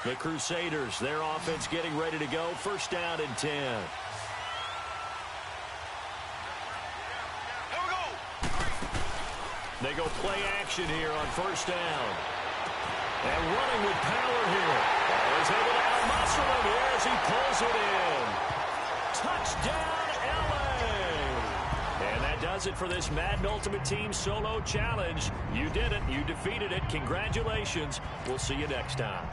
The Crusaders, their offense getting ready to go. First down and 10. They go play action here on first down. And running with power here. He's able to out-muscle him here as he pulls it in. Touchdown, L.A. And that does it for this Madden Ultimate Team Solo Challenge. You did it. You defeated it. Congratulations. We'll see you next time.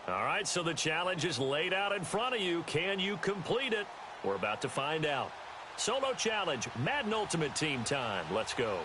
All right, so the challenge is laid out in front of you. Can you complete it? We're about to find out. Solo challenge, Madden Ultimate Team time. Let's go.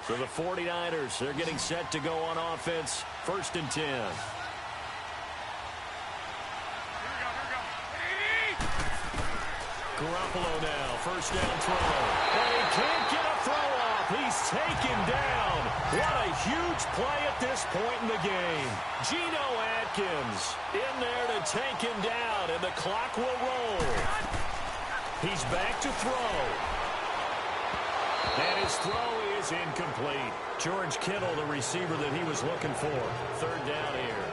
So the 49ers, they're getting set to go on offense. First and 10. Garoppolo now, first down throw. And he can't get a throw off. He's taken down. What a huge play at this point in the game. Geno Atkins in there to take him down, and the clock will roll. He's back to throw. And his throw is incomplete. George Kittle, the receiver that he was looking for. Third down here.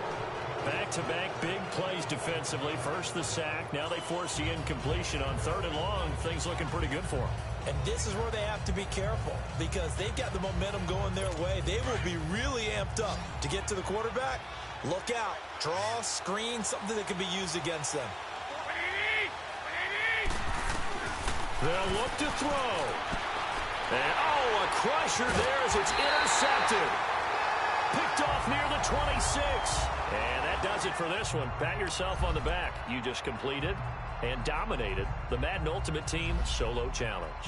Back-to-back big plays defensively. First the sack. Now they force the incompletion on third and long. Things looking pretty good for them. And this is where they have to be careful because they've got the momentum going their way. They will be really amped up to get to the quarterback. Look out. Draw, screen, something that can be used against them. They'll look to throw. And, a crusher there as it's intercepted. Picked off near the 26. And that does it for this one. Pat yourself on the back. You just completed and dominated the Madden Ultimate Team Solo Challenge.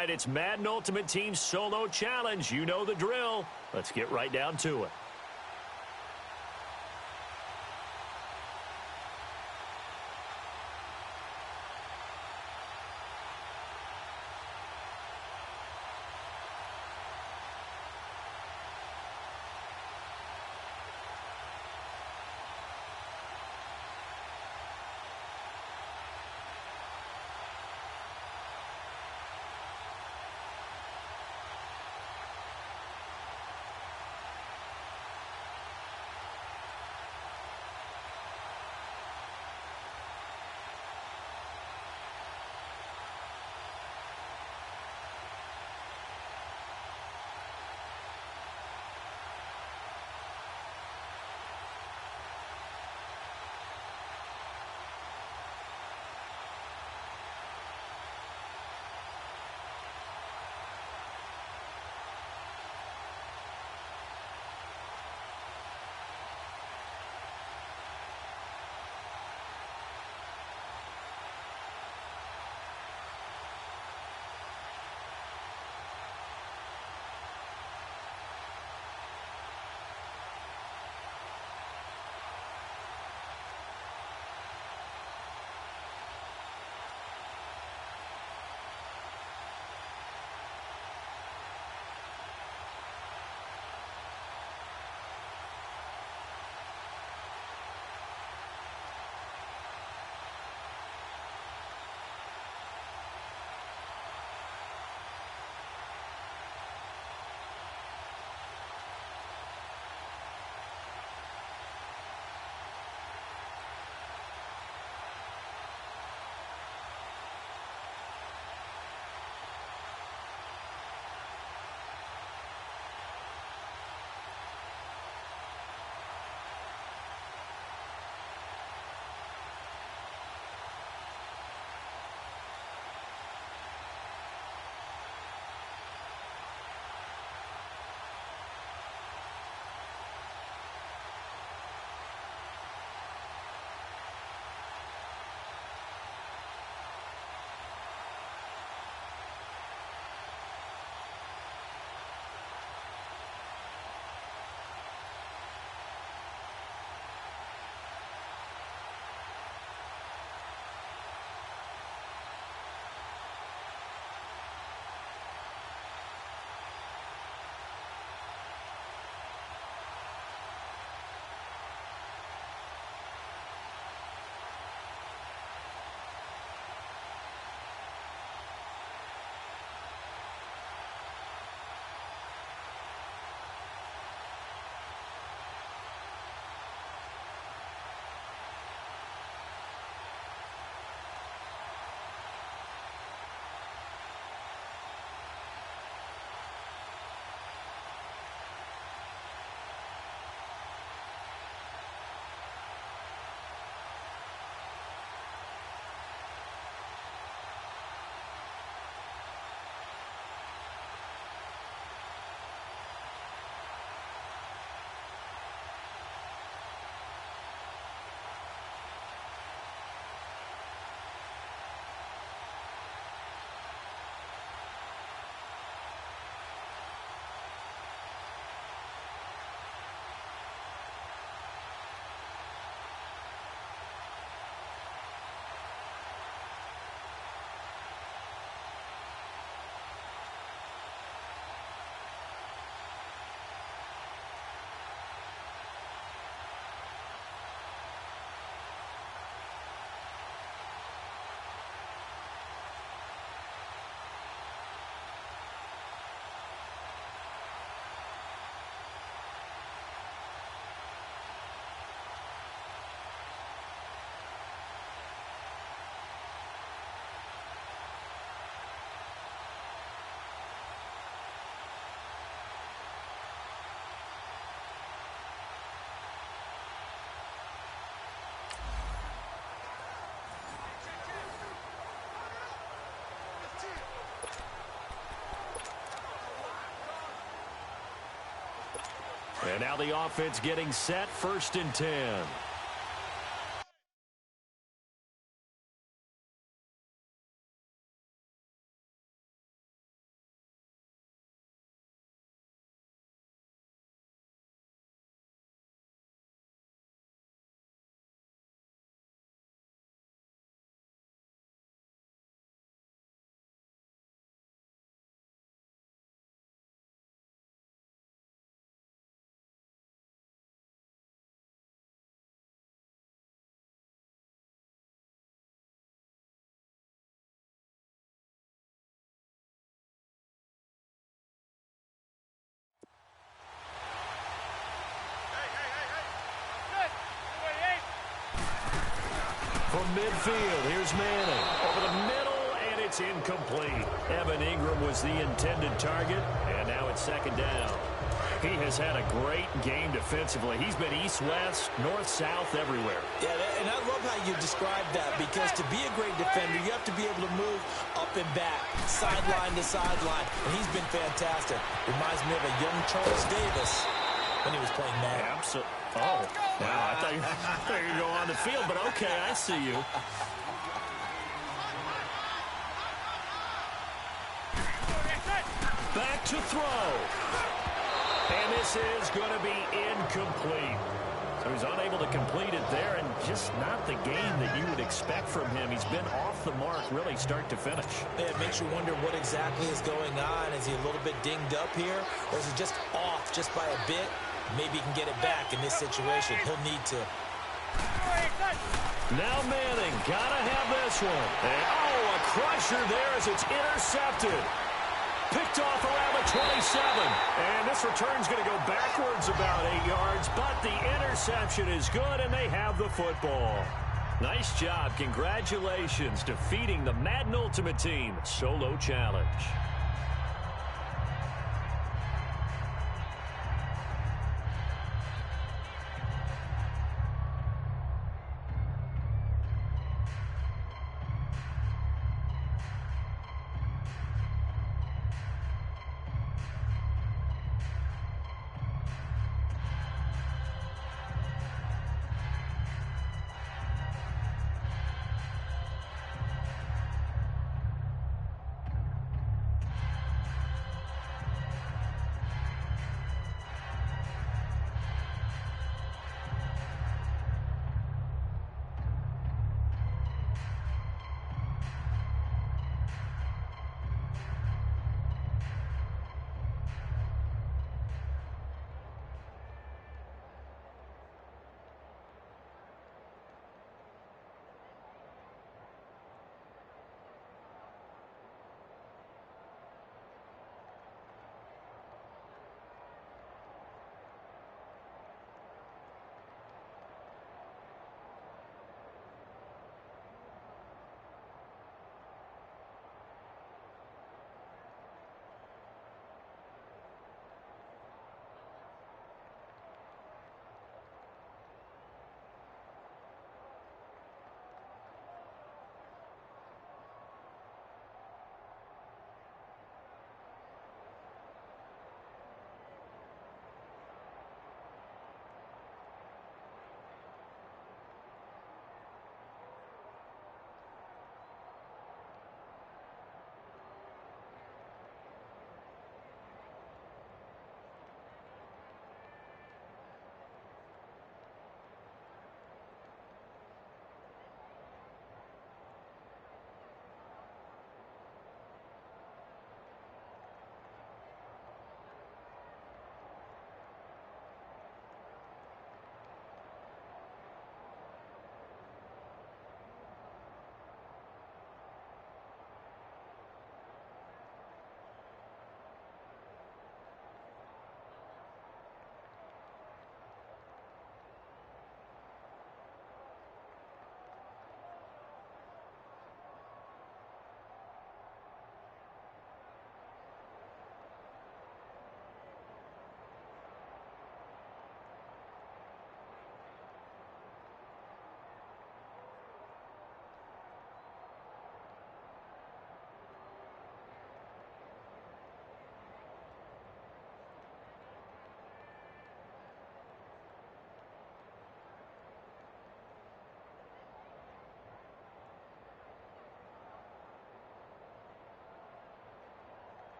right, it's Madden Ultimate Team Solo Challenge. You know the drill. Let's get right down to it. And now the offense getting set, 1st and 10. From midfield, here's Manning. Over the middle, and it's incomplete. Evan Ingram was the intended target, and now it's second down. He has had a great game defensively. He's been east-west, north-south, everywhere. Yeah, and I love how you describe that, because to be a great defender, you have to be able to move up and back, sideline to sideline, and he's been fantastic. Reminds me of a young Charles Davis when he was playing Madden. Absolutely. Oh, wow, I thought you were going to go on the field, but okay, I see you. Back to throw. And this is going to be incomplete. So he's unable to complete it there, and just not the game that you would expect from him. He's been off the mark, really, start to finish. Yeah, it makes you wonder what exactly is going on. Is he a little bit dinged up here, or is he just off just by a bit? Maybe he can get it back in this situation. He'll need to. Now Manning, gotta have this one. And, oh, a crusher there as it's intercepted. Picked off around the 27. And this return's going to go backwards about 8 yards, but the interception is good, and they have the football. Nice job. Congratulations, defeating the Madden Ultimate Team solo challenge.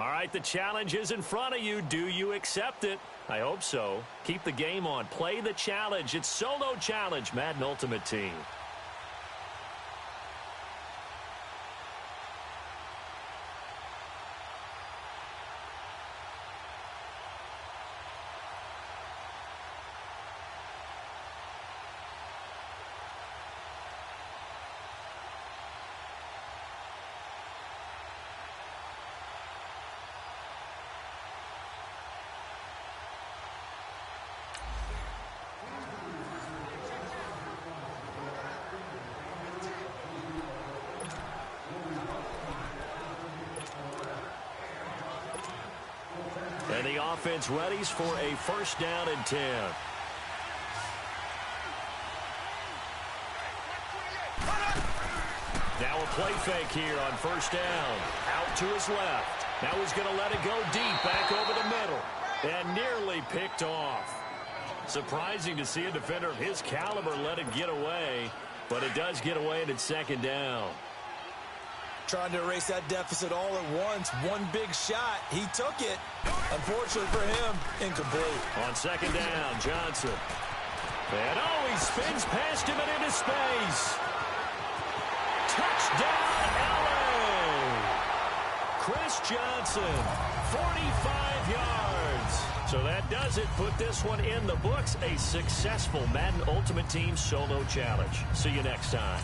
All right, the challenge is in front of you. Do you accept it? I hope so. Keep the game on. Play the challenge. It's Solo Challenge, Madden Ultimate Team. And the offense readies for a first down and 10. Now a play fake here on first down. Out to his left. Now he's going to let it go deep, back over the middle. And nearly picked off. Surprising to see a defender of his caliber let it get away. But it does get away, and it's second down. Trying to erase that deficit all at once. One big shot. He took it. Unfortunately for him, incomplete. On second down, Johnson. And he spins past him and into space. Touchdown, LA! Chris Johnson, 45 yards. So that does it. Put this one in the books. A successful Madden Ultimate Team Solo Challenge. See you next time.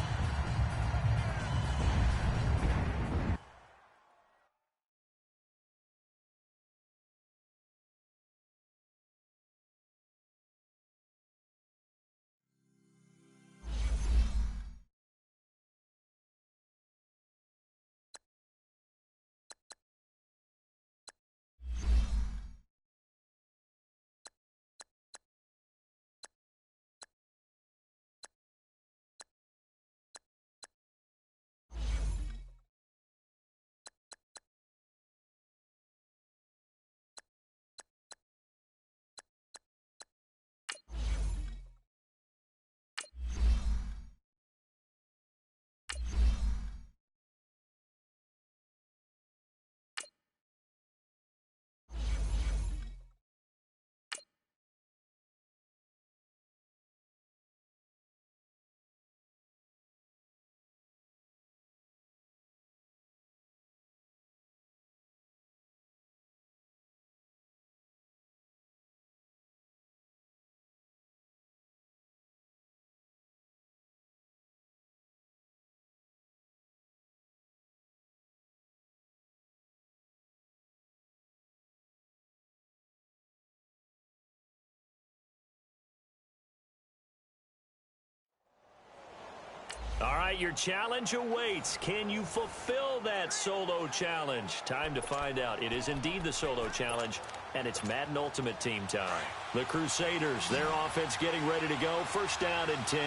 All right, your challenge awaits. Can you fulfill that solo challenge? Time to find out. It is indeed the solo challenge, and it's Madden Ultimate Team time. The Crusaders, their offense getting ready to go. First down and 10.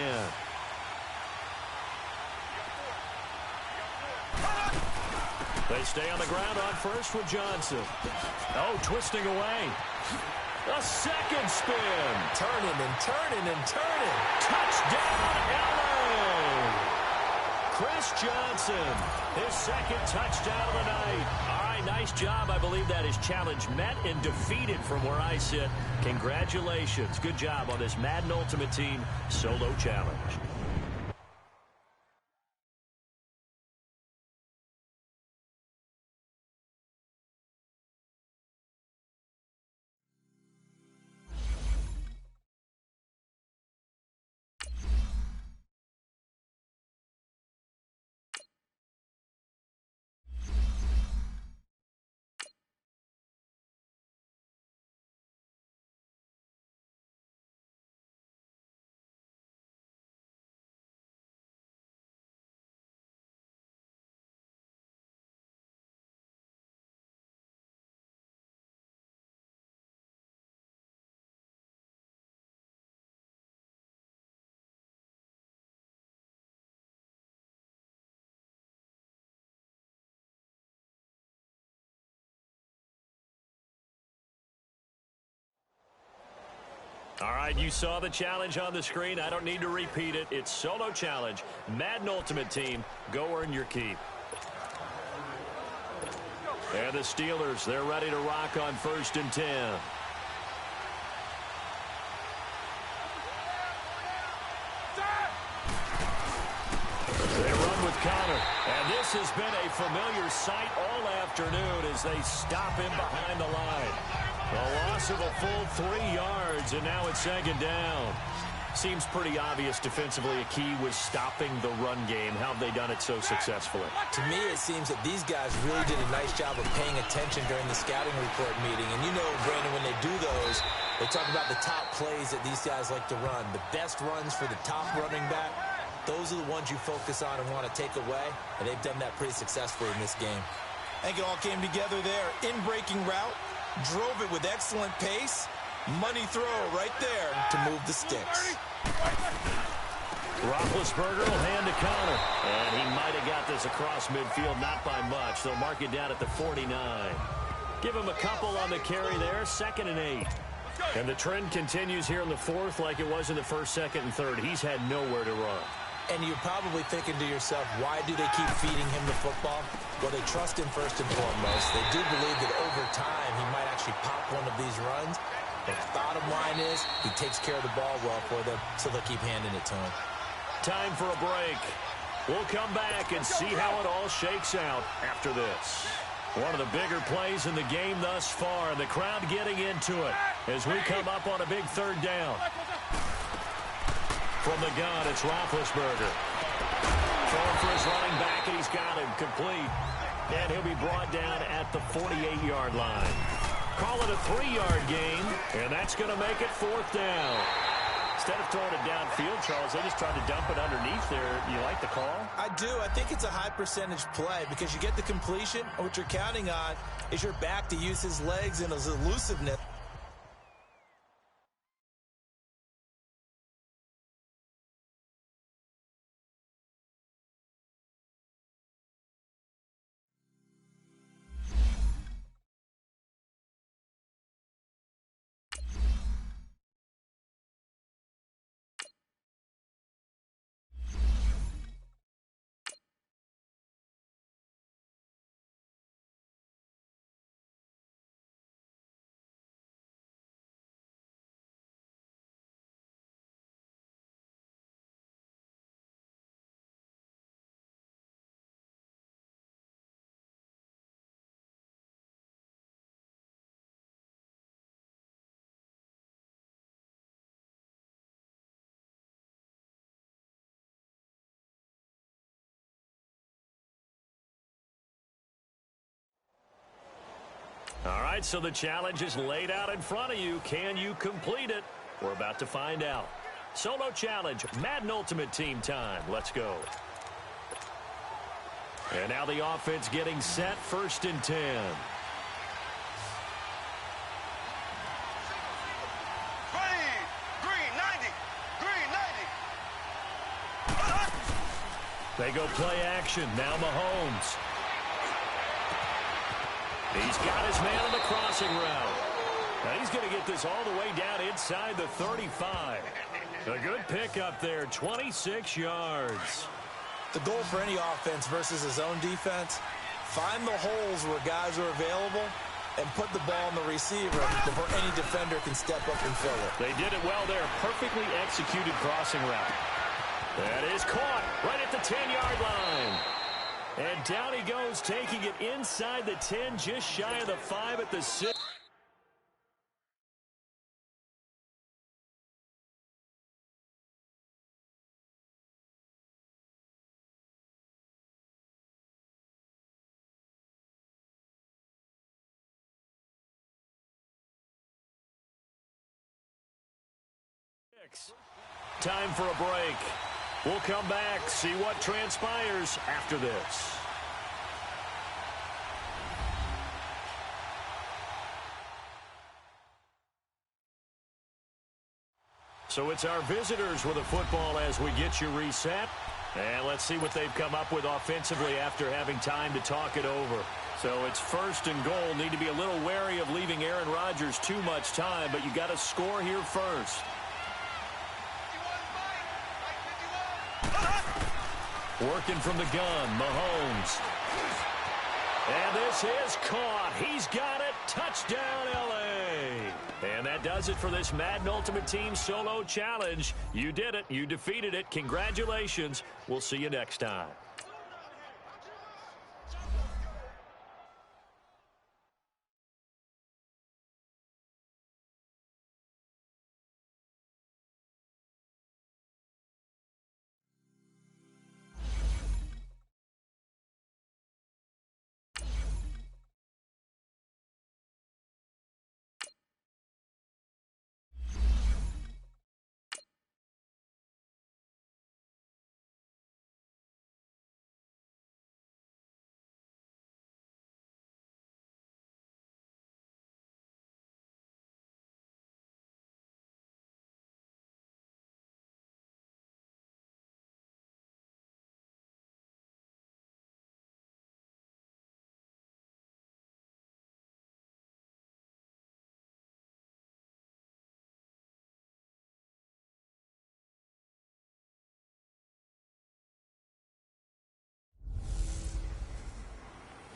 They stay on the ground on first with Johnson. Oh, twisting away. A second spin. Turning and turning and turning. Touchdown, LA! Chris Johnson, his second touchdown of the night. All right, nice job. I believe that is challenge met and defeated from where I sit. Congratulations. Good job on this Madden Ultimate Team Solo Challenge. All right, you saw the challenge on the screen. I don't need to repeat it. It's Solo Challenge. Madden Ultimate Team. Go earn your keep. And the Steelers, they're ready to rock on 1st and 10. They run with Connor. And this has been a familiar sight all afternoon as they stop him behind the line. A loss of a full 3 yards, and now it's 2nd down. Seems pretty obvious defensively a key was stopping the run game. How have they done it so successfully? To me, it seems that these guys really did a nice job of paying attention during the scouting report meeting. And you know, Brandon, when they do those, they talk about the top plays that these guys like to run. The best runs for the top running back, those are the ones you focus on and want to take away. And they've done that pretty successfully in this game. I think it all came together there. In-breaking route, drove it with excellent pace. Money throw right there to move the sticks. Roethlisberger will hand to Connor. And he might have got this across midfield, not by much. They'll mark it down at the 49. Give him a couple on the carry there, 2nd and 8. And the trend continues here in the 4th like it was in the 1st, 2nd, and 3rd. He's had nowhere to run. And you're probably thinking to yourself, why do they keep feeding him the football? Well, they trust him first and foremost. They do believe that over time he might actually pop one of these runs. But the bottom line is he takes care of the ball well for them, so they'll keep handing it to him. Time for a break. We'll come back and see how it all shakes out after this. One of the bigger plays in the game thus far, and the crowd getting into it as we come up on a big 3rd down. From the gun, it's Roethlisberger. Throwing for his running back, and he's got him complete. And he'll be brought down at the 48-yard line. Call it a 3-yard gain, and that's going to make it 4th down. Instead of throwing it downfield, Charles, they just tried to dump it underneath there. You like the call? I do. I think it's a high-percentage play because you get the completion, and what you're counting on is your back to use his legs and his elusiveness. All right, so the challenge is laid out in front of you. Can you complete it? We're about to find out. Solo challenge, Madden Ultimate Team time. Let's go. And now the offense getting set, 1st and 10. They go play action. Now Mahomes. He's got his man on the crossing route. Now he's going to get this all the way down inside the 35. A good pickup there, 26 yards. The goal for any offense versus his own defense, find the holes where guys are available and put the ball in the receiver before any defender can step up and fill it. They did it well there. Perfectly executed crossing route. That is caught right at the 10-yard line. And down he goes, taking it inside the 10, just shy of the 5 at the 6. Time for a break. We'll come back, see what transpires after this. So it's our visitors with the football as we get you reset. And let's see what they've come up with offensively after having time to talk it over. So it's 1st and goal. Need to be a little wary of leaving Aaron Rodgers too much time, but you got to score here first. Working from the gun, Mahomes. And this is caught. He's got it. Touchdown, L.A. And that does it for this Madden Ultimate Team Solo Challenge. You did it. You defeated it. Congratulations. We'll see you next time.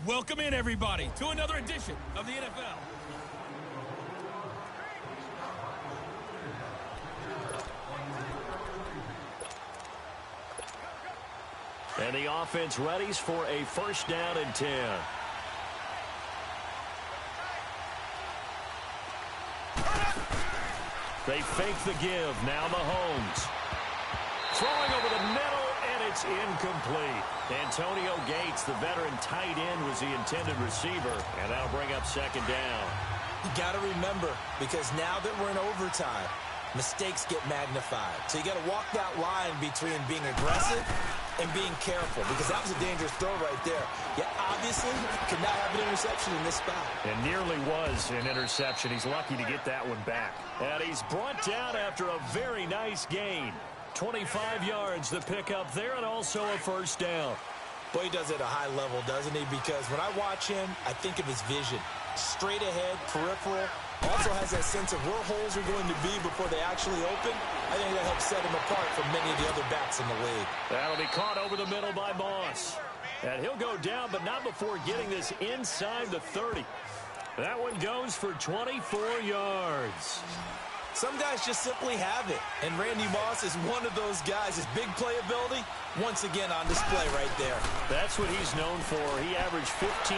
Welcome in, everybody, to another edition of the NFL. And the offense readies for a first down and 10. They fake the give. Now Mahomes. Throwing over the middle, and it's incomplete. Antonio Gates, the veteran tight end, was the intended receiver, and that'll bring up second down. You got to remember, because now that we're in overtime, mistakes get magnified. So you got to walk that line between being aggressive and being careful, because that was a dangerous throw right there. You obviously could not have an interception in this spot. And nearly was an interception. He's lucky to get that one back. And he's brought down after a very nice gain. 25 yards the pickup there, and also a first down. Boy, he does it at a high level, doesn't he? Because when I watch him, I think of his vision. Straight ahead, peripheral. Also has that sense of where holes are going to be before they actually open. I think that helps set him apart from many of the other backs in the league. That'll be caught over the middle by Moss. And he'll go down, but not before getting this inside the 30. That one goes for 24 yards. Some guys just simply have it, and Randy Moss is one of those guys. His big playability, once again on display right there. That's what he's known for. He averaged 15.6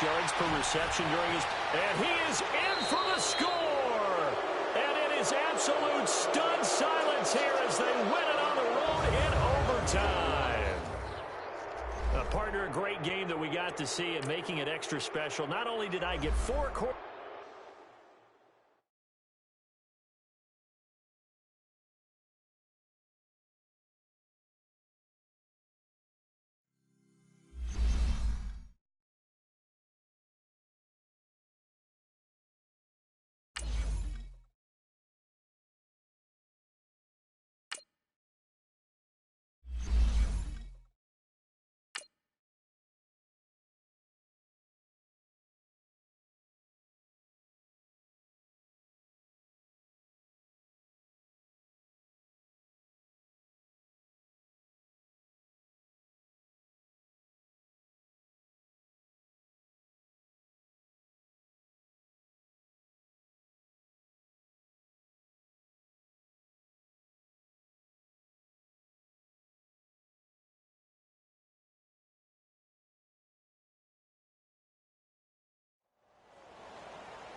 yards per reception during his... And he is in for the score! And it is absolute stunned silence here as they win it on the road in overtime. Partner, a great game that we got to see and making it extra special. Not only did I get 4 quarters...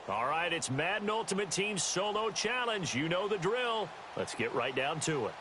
All right, it's Madden Ultimate Team Solo Challenge. You know the drill. Let's get right down to it.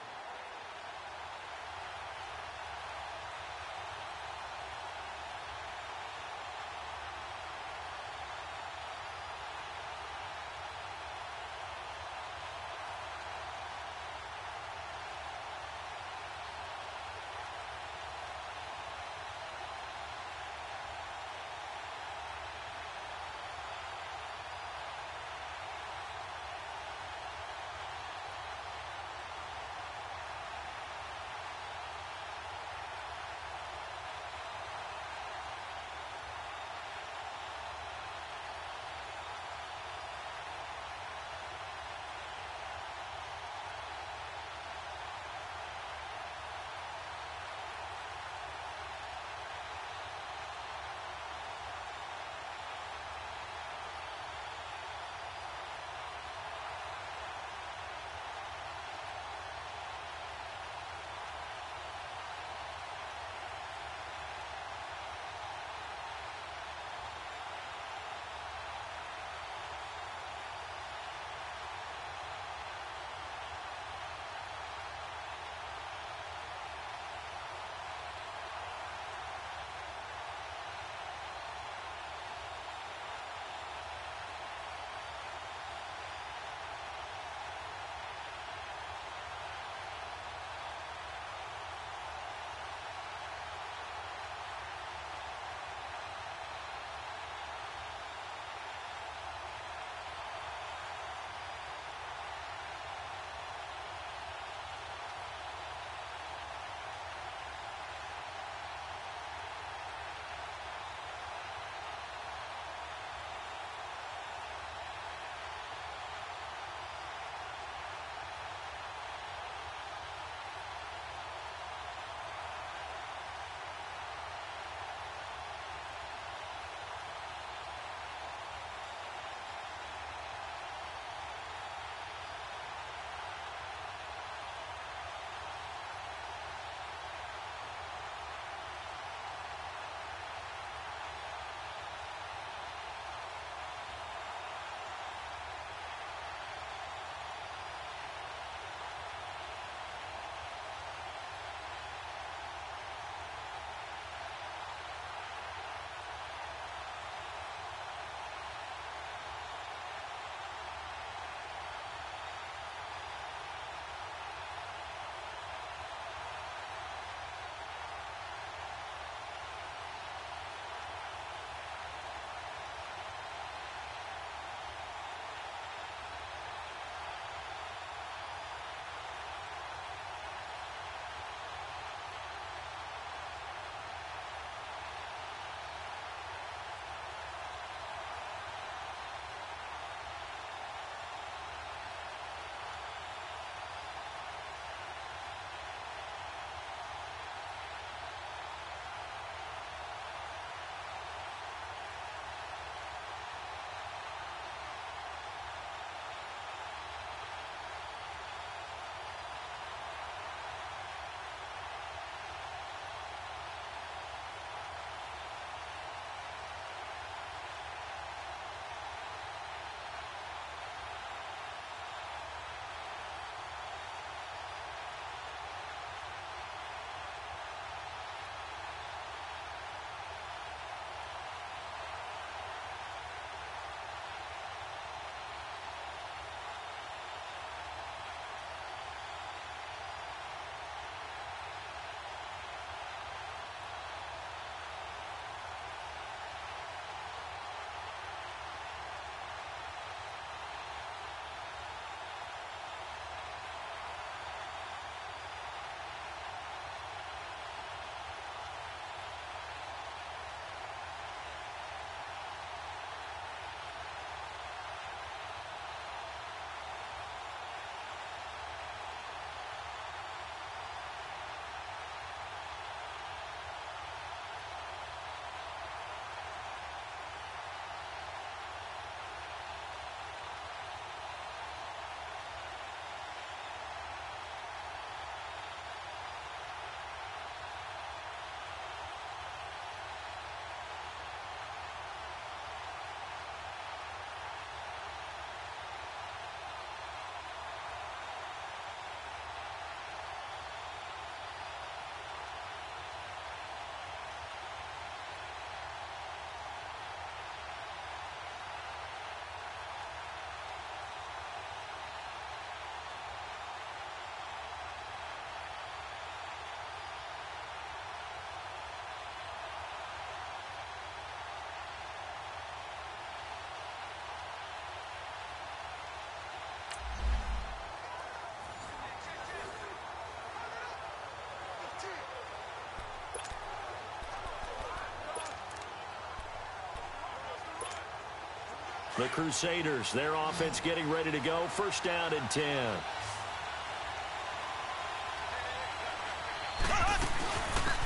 The Crusaders, their offense getting ready to go. First down and 10.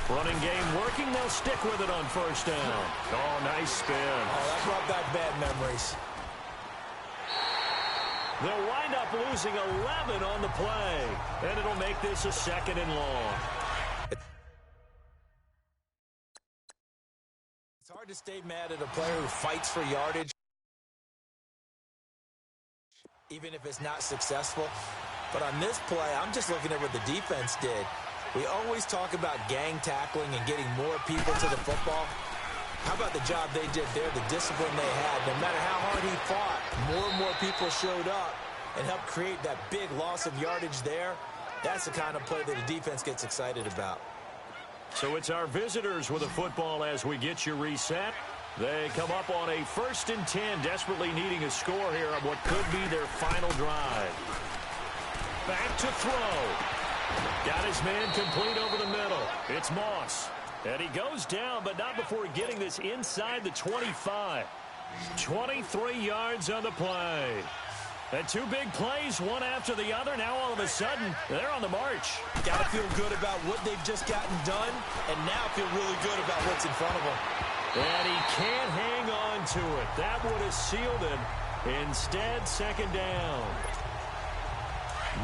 Running game working. They'll stick with it on first down. Oh, nice spin. Oh, that brought back bad memories. They'll wind up losing 11 on the play. And it'll make this a second and long. It's hard to stay mad at a player who fights for yardage, even if it's not successful. But on this play, I'm just looking at what the defense did. We always talk about gang tackling and getting more people to the football. How about the job they did there, the discipline they had? No matter how hard he fought, more and more people showed up and helped create that big loss of yardage there. That's the kind of play that the defense gets excited about. So it's our visitors with a football as we get you reset. They come up on a 1st and 10, desperately needing a score here on what could be their final drive. Back to throw. Got his man complete over the middle. It's Moss. And he goes down, but not before getting this inside the 25. 23 yards on the play. And two big plays, one after the other. Now all of a sudden, they're on the march. Got to feel good about what they've just gotten done, and now feel really good about what's in front of them. And he can't hang on to it. That would have sealed it. Instead, second down.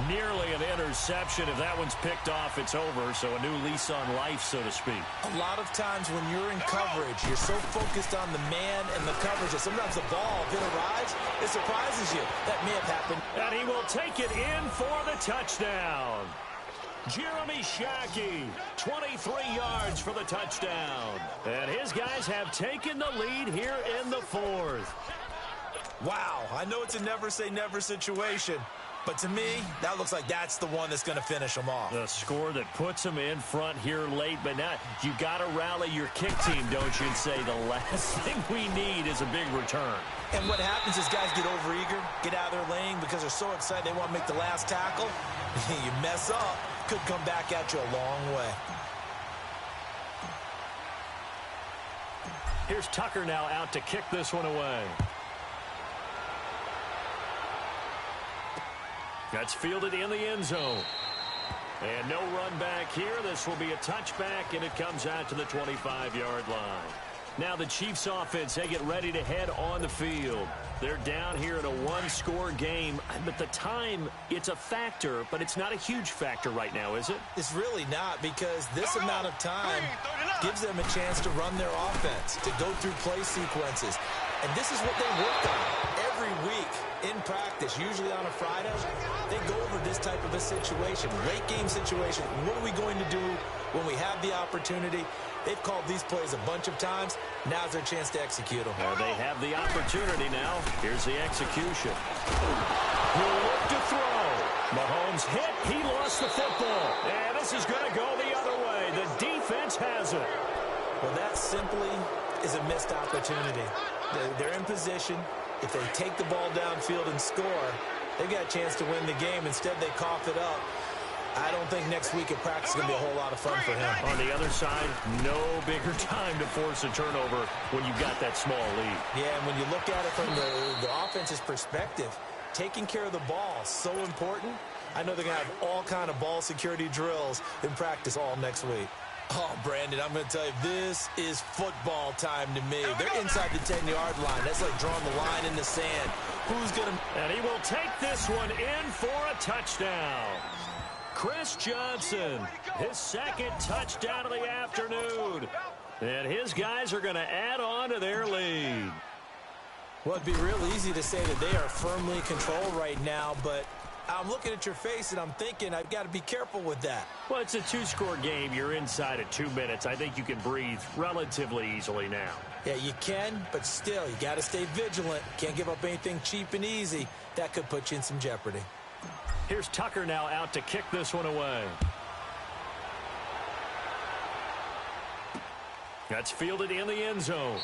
Nearly an interception. If that one's picked off, it's over. So a new lease on life, so to speak. A lot of times when you're in coverage, you're so focused on the man and the coverage that sometimes the ball, if it arrives, it surprises you. That may have happened. And he will take it in for the touchdown. Jeremy Shockey, 23 yards for the touchdown. And his guys have taken the lead here in the 4th. Wow, I know it's a never-say-never situation. But to me, that looks like that's the one that's going to finish them off. The score that puts them in front here late, but now you got to rally your kick team, don't you, and say the last thing we need is a big return. And what happens is guys get overeager, get out of their lane because they're so excited they want to make the last tackle. You mess up, could come back at you a long way. Here's Tucker now out to kick this one away. That's fielded in the end zone. And no run back here. This will be a touchback, and it comes out to the 25-yard line. Now the Chiefs offense, they get ready to head on the field. They're down here in a one-score game. But the time, it's a factor, but it's not a huge factor right now, is it? It's really not, because this amount of time gives them a chance to run their offense, to go through play sequences. And this is what they work on every week in practice, usually on a Friday. They go over this type of a situation, late game situation. What are we going to do when we have the opportunity? They've called these plays a bunch of times. Now's their chance to execute them. Well, they have the opportunity now. Here's the execution. He'll look to throw. Mahomes hit. He lost the football. And this is going to go the other way. The defense has it. Well, that simply is a missed opportunity. They're in position. If they take the ball downfield and score, they've got a chance to win the game. Instead, they cough it up. I don't think next week at practice is going to be a whole lot of fun for him. On the other side, no bigger time to force a turnover when you've got that small lead. Yeah, and when you look at it from the offense's perspective, taking care of the ball is so important. I know they're going to have all kind of ball security drills in practice all next week. Oh, Brandon, I'm going to tell you, this is football time to me. They're inside the 10-yard line. That's like drawing the line in the sand. Who's going to... And he will take this one in for a touchdown. Chris Johnson, his second touchdown of the afternoon. And his guys are going to add on to their lead. Well, it'd be real easy to say that they are firmly in control right now, but I'm looking at your face and I'm thinking I've got to be careful with that. Well, it's a two-score game. You're inside at 2 minutes. I think you can breathe relatively easily now. Yeah, you can, but still, you got to stay vigilant. Can't give up anything cheap and easy. That could put you in some jeopardy. Here's Tucker now out to kick this one away. That's fielded in the end zone.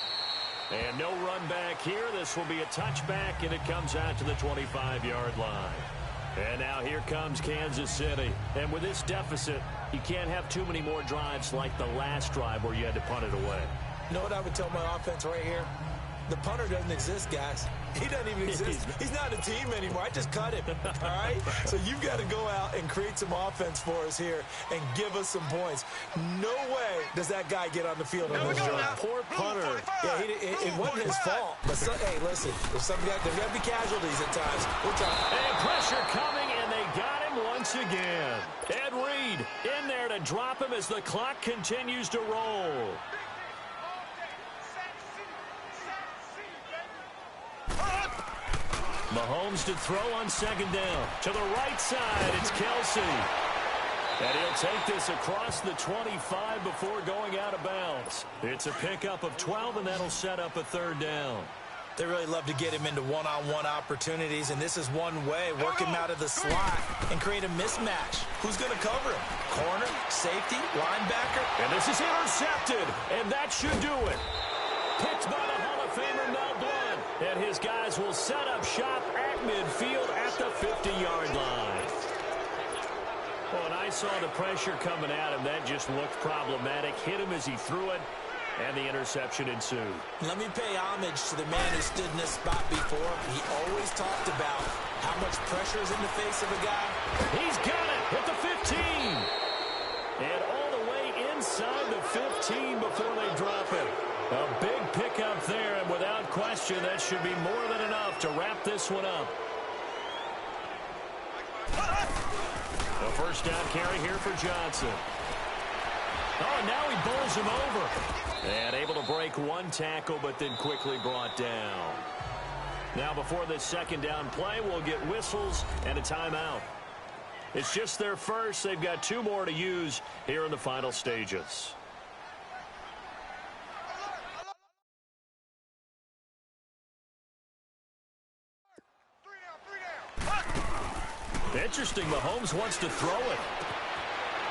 And no run back here. This will be a touchback, and it comes out to the 25-yard line. And now here comes Kansas City. And with this deficit, you can't have too many more drives like the last drive where you had to punt it away. You know what I would tell my offense right here? The punter doesn't exist, guys. He doesn't even exist. He's not a team anymore. I just cut him, all right? So you've got to go out and create some offense for us here and give us some points. No way does that guy get on the field on this drive. Poor punter. Yeah, it wasn't his fault. But, hey, listen, there's got to be casualties at times. We're talking. And pressure coming, and they got him once again. Ed Reed in there to drop him as the clock continues to roll. Mahomes to throw on second down. To the right side, it's Kelsey. And he'll take this across the 25 before going out of bounds. It's a pickup of 12, and that'll set up a third down. They really love to get him into one-on-one opportunities, and this is one way. Work him out of the slot and create a mismatch. Who's going to cover him? Corner, safety, linebacker? And this is intercepted, and that should do it. Picked by the Hall of Famer Mel Blount, and his guys will set up shop at midfield at the 50-yard line. Well, and I saw the pressure coming at him. That just looked problematic. Hit him as he threw it, and the interception ensued. Let me pay homage to the man who stood in this spot before. He always talked about how much pressure is in the face of a guy. He's got it at the 15. And all the way inside the 15 before they drop it. A big pickup there, and without question, that should be more than enough to wrap this one up. A first down carry here for Johnson. Oh, and now he bowls him over. And able to break one tackle, but then quickly brought down. Now, before this second down play, we'll get whistles and a timeout. It's just their first. They've got two more to use here in the final stages. Interesting, Mahomes wants to throw it.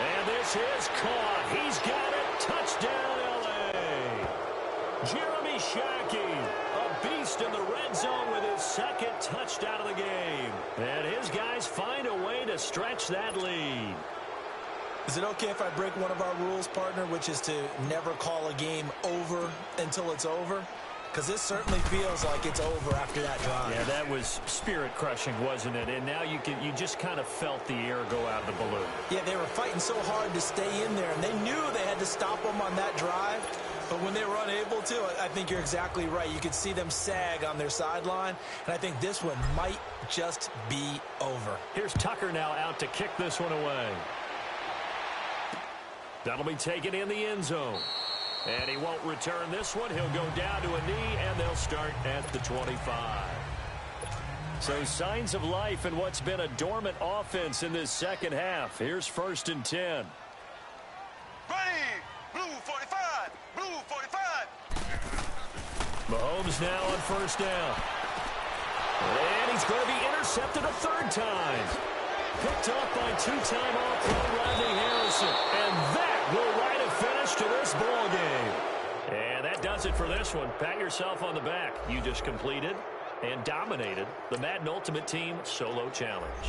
And this is caught. He's got it. Touchdown, L.A. Jeremy Shockey, a beast in the red zone with his second touchdown of the game. And his guys find a way to stretch that lead. Is it okay if I break one of our rules, partner, which is to never call a game over until it's over? Because this certainly feels like it's over after that drive. Yeah, that was spirit-crushing, wasn't it? And now you just kind of felt the air go out of the balloon. Yeah, they were fighting so hard to stay in there, and they knew they had to stop them on that drive. But when they were unable to, I think you're exactly right. You could see them sag on their sideline, and I think this one might just be over. Here's Tucker now out to kick this one away. That'll be taken in the end zone. And he won't return this one. He'll go down to a knee, and they'll start at the 25. So signs of life in what's been a dormant offense in this second half. Here's 1st and 10. Ready, blue 45, blue 45. Mahomes now on 1st down. And he's going to be intercepted a third time. Picked off by two-time All-Pro Rodney Harrison. And that will write a finish to this ball game. And that does it for this one. Pat yourself on the back. You just completed and dominated the Madden Ultimate Team Solo Challenge.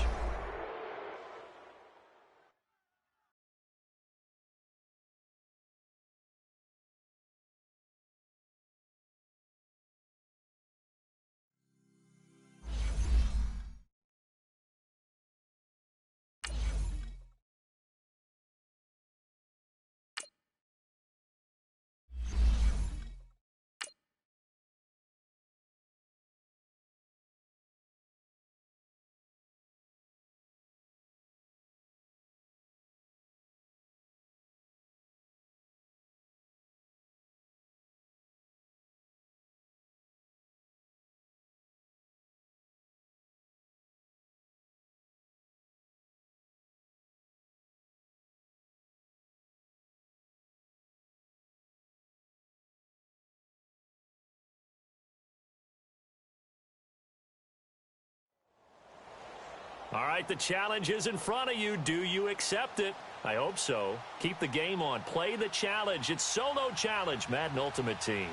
All right, the challenge is in front of you. Do you accept it? I hope so. Keep the game on. Play the challenge. It's Solo Challenge, Madden Ultimate Team.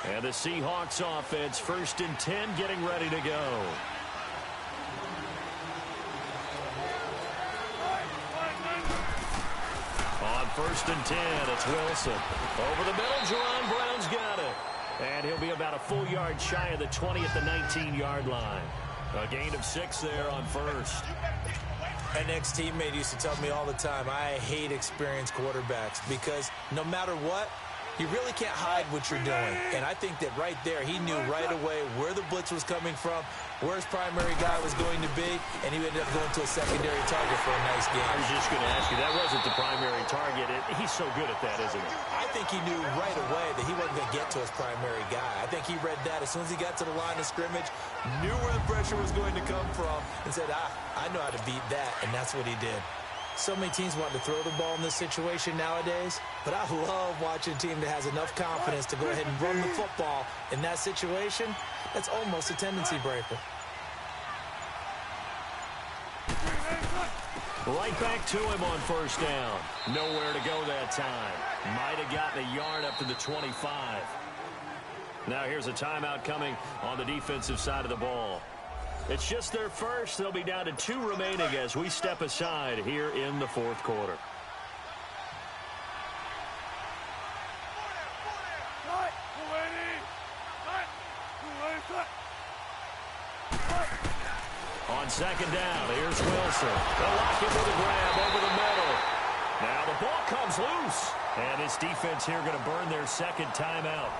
And the Seahawks offense, 1st and 10, getting ready to go. On 1st and 10, it's Wilson. Over the middle, Jerron Brown's got it. And he'll be about a full yard shy of the 20 at the 19-yard line. A gain of 6 there on 1st. An ex-teammate used to tell me all the time, I hate experienced quarterbacks because no matter what, you really can't hide what you're doing. And I think that right there, he knew right away where the blitz was coming from, where his primary guy was going to be, and he ended up going to a secondary target for a nice game. I was just going to ask you, that wasn't the primary target. He's so good at that, isn't he? I think he knew right away that he wasn't going to get to his primary guy. I think he read that as soon as he got to the line of scrimmage, knew where the pressure was going to come from, and said, I know how to beat that, and that's what he did. So many teams want to throw the ball in this situation nowadays, but I love watching a team that has enough confidence to go ahead and run the football in that situation. That's almost a tendency breaker. Right back to him on 1st down. Nowhere to go that time. Might have gotten a yard up to the 25. Now here's a timeout coming on the defensive side of the ball. It's just their first. They'll be down to 2 remaining as we step aside here in the 4th quarter. On 2nd down, here's Wilson. They'll lock him with a grab over the middle. Now the ball comes loose. And his defense here going to burn their 2nd timeout.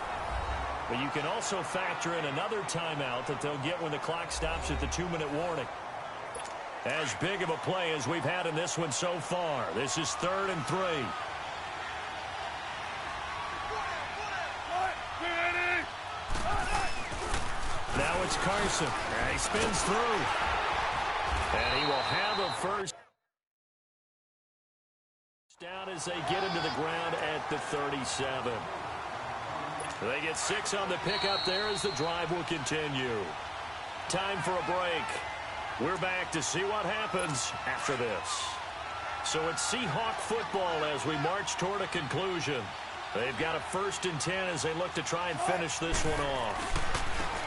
But you can also factor in another timeout that they'll get when the clock stops at the 2-minute warning. As big of a play as we've had in this one so far. This is 3rd and 3. Now it's Carson. And he spins through. And he will have a first down as they get into the ground at the 37. They get 6 on the pickup there as the drive will continue. Time for a break. We're back to see what happens after this. So it's Seahawk football as we march toward a conclusion. They've got a 1st and 10 as they look to try and finish this one off.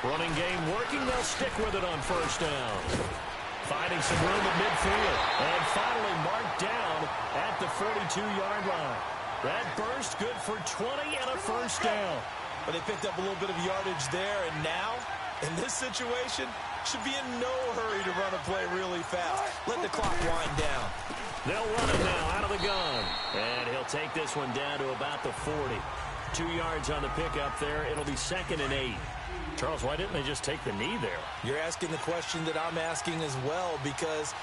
Running game working. They'll stick with it on 1st down. Finding some room at midfield. And finally marked down at the 42-yard line. That burst good for 20 and a 1st down. But they picked up a little bit of yardage there, and now, in this situation, should be in no hurry to run a play really fast. Let the clock wind down. They'll run it now out of the gun. And he'll take this one down to about the 40. 2 yards on the pickup there. It'll be 2nd and 8. Charles, why didn't they just take the knee there? You're asking the question that I'm asking as well, because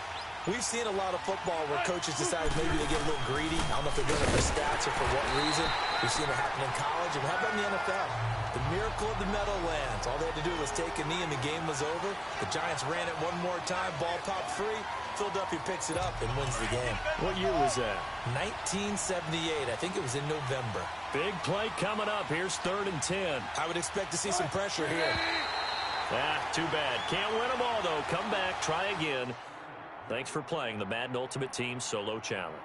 we've seen a lot of football where coaches decide maybe they get a little greedy. I don't know if they're doing it for stats or for what reason. We've seen it happen in college, and how about in the NFL? The miracle of the Meadowlands. All they had to do was take a knee, and the game was over. The Giants ran it one more time. Ball popped free. Philadelphia picks it up and wins the game. What year was that? 1978. I think it was in November. Big play coming up. Here's 3rd and 10. I would expect to see some pressure here. Too bad. Can't win them all, though. Come back. Try again. Thanks for playing the Madden Ultimate Team Solo Challenge.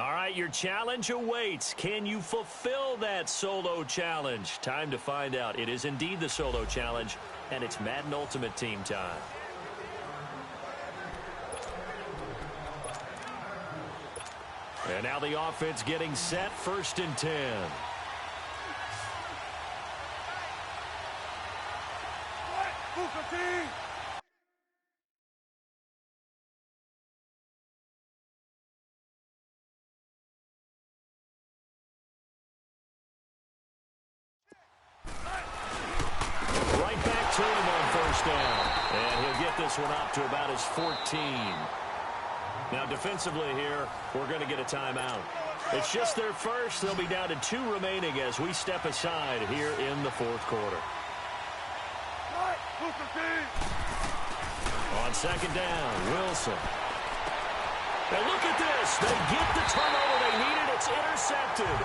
All right, your challenge awaits. Can you fulfill that solo challenge? Time to find out. It is indeed the solo challenge, and it's Madden Ultimate Team time. And now the offense getting set, 1st and 10. Right back to him on 1st down. And he'll get this one up to about his 14. Now defensively here, we're going to get a timeout. It's just their first. They'll be down to 2 remaining as we step aside here in the 4th quarter. On 2nd down, Wilson. Now look at this. They get the turnover they needed. It's intercepted.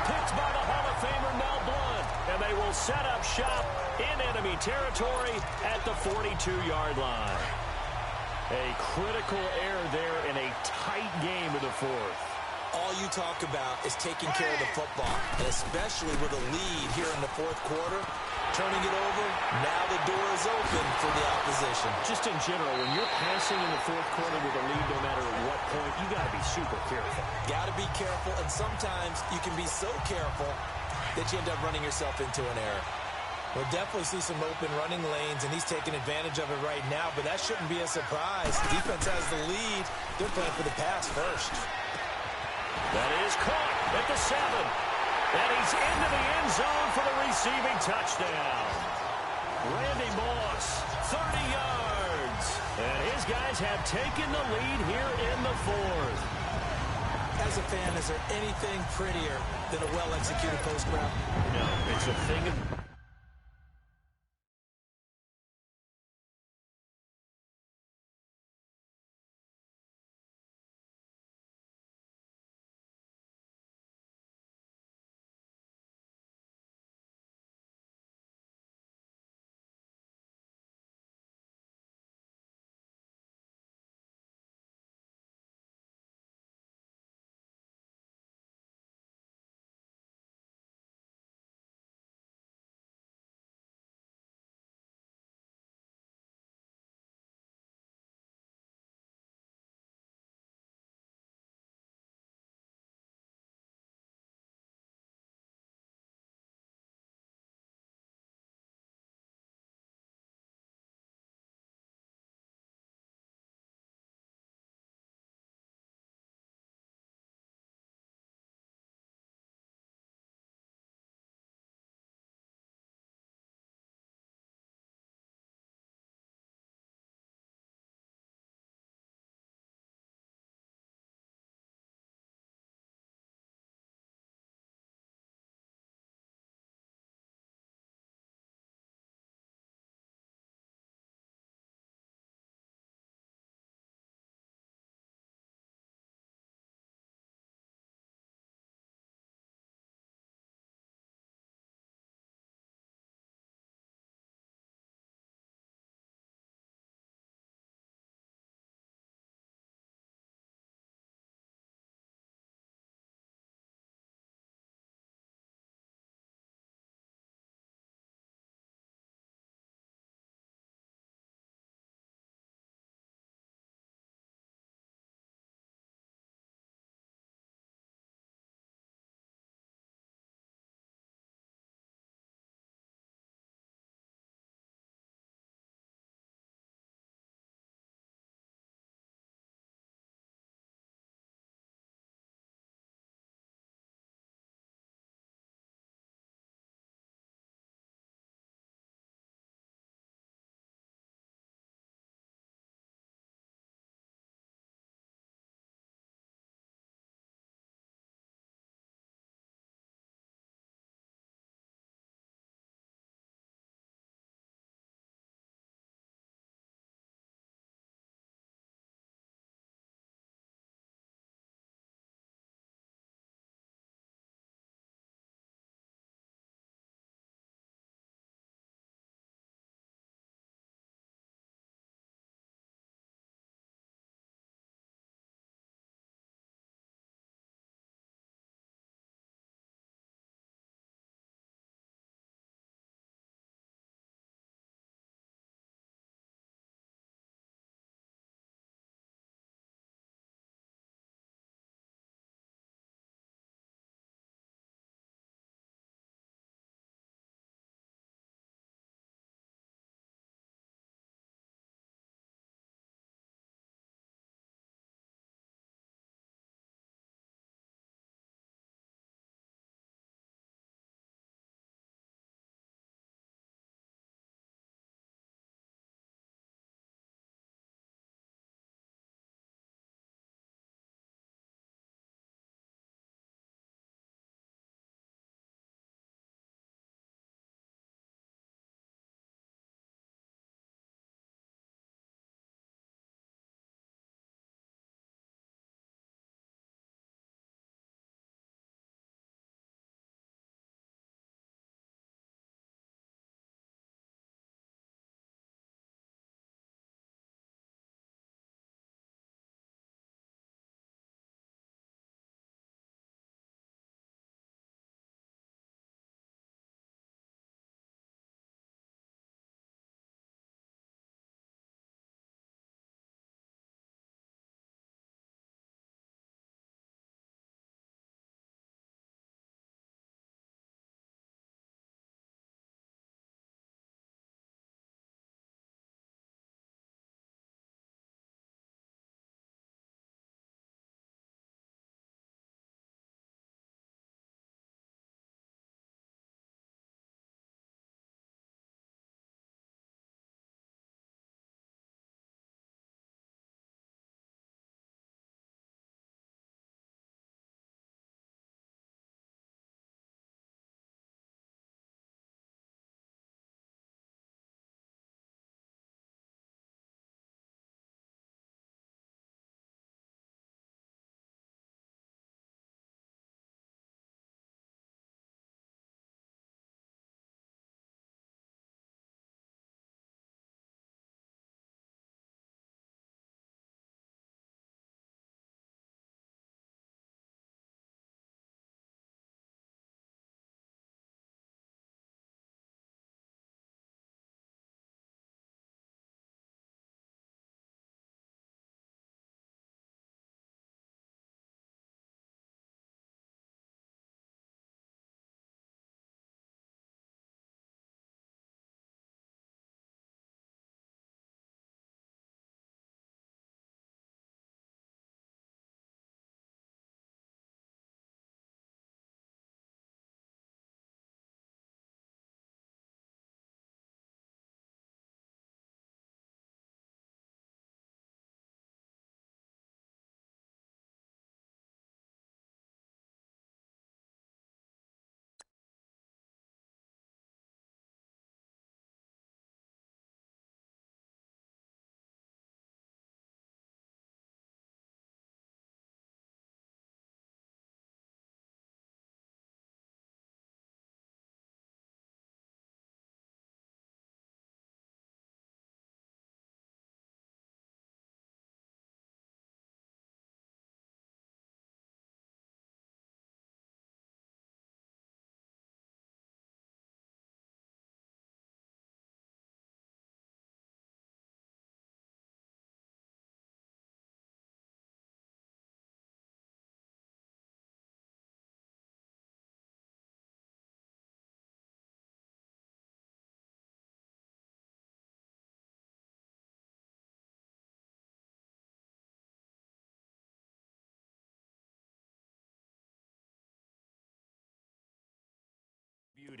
Picked by the Hall of Famer Mel Blount. And they will set up shop in enemy territory at the 42-yard line. A critical error there in a tight game of the 4th. All you talk about is taking care of the football, and especially with a lead here in the 4th quarter. Turning it over, now the door is open for the opposition. Just in general, when you're passing in the 4th quarter with a lead, no matter at what point, you got to be super careful. Got to be careful, and sometimes you can be so careful that you end up running yourself into an error. We'll definitely see some open running lanes, and he's taking advantage of it right now, but that shouldn't be a surprise. Defense has the lead. They're playing for the pass first. That is caught at the 7. And he's into the end zone for the receiving touchdown. Randy Moss, 30 yards. And his guys have taken the lead here in the 4th. As a fan, is there anything prettier than a well-executed post route? No, it's a thing of...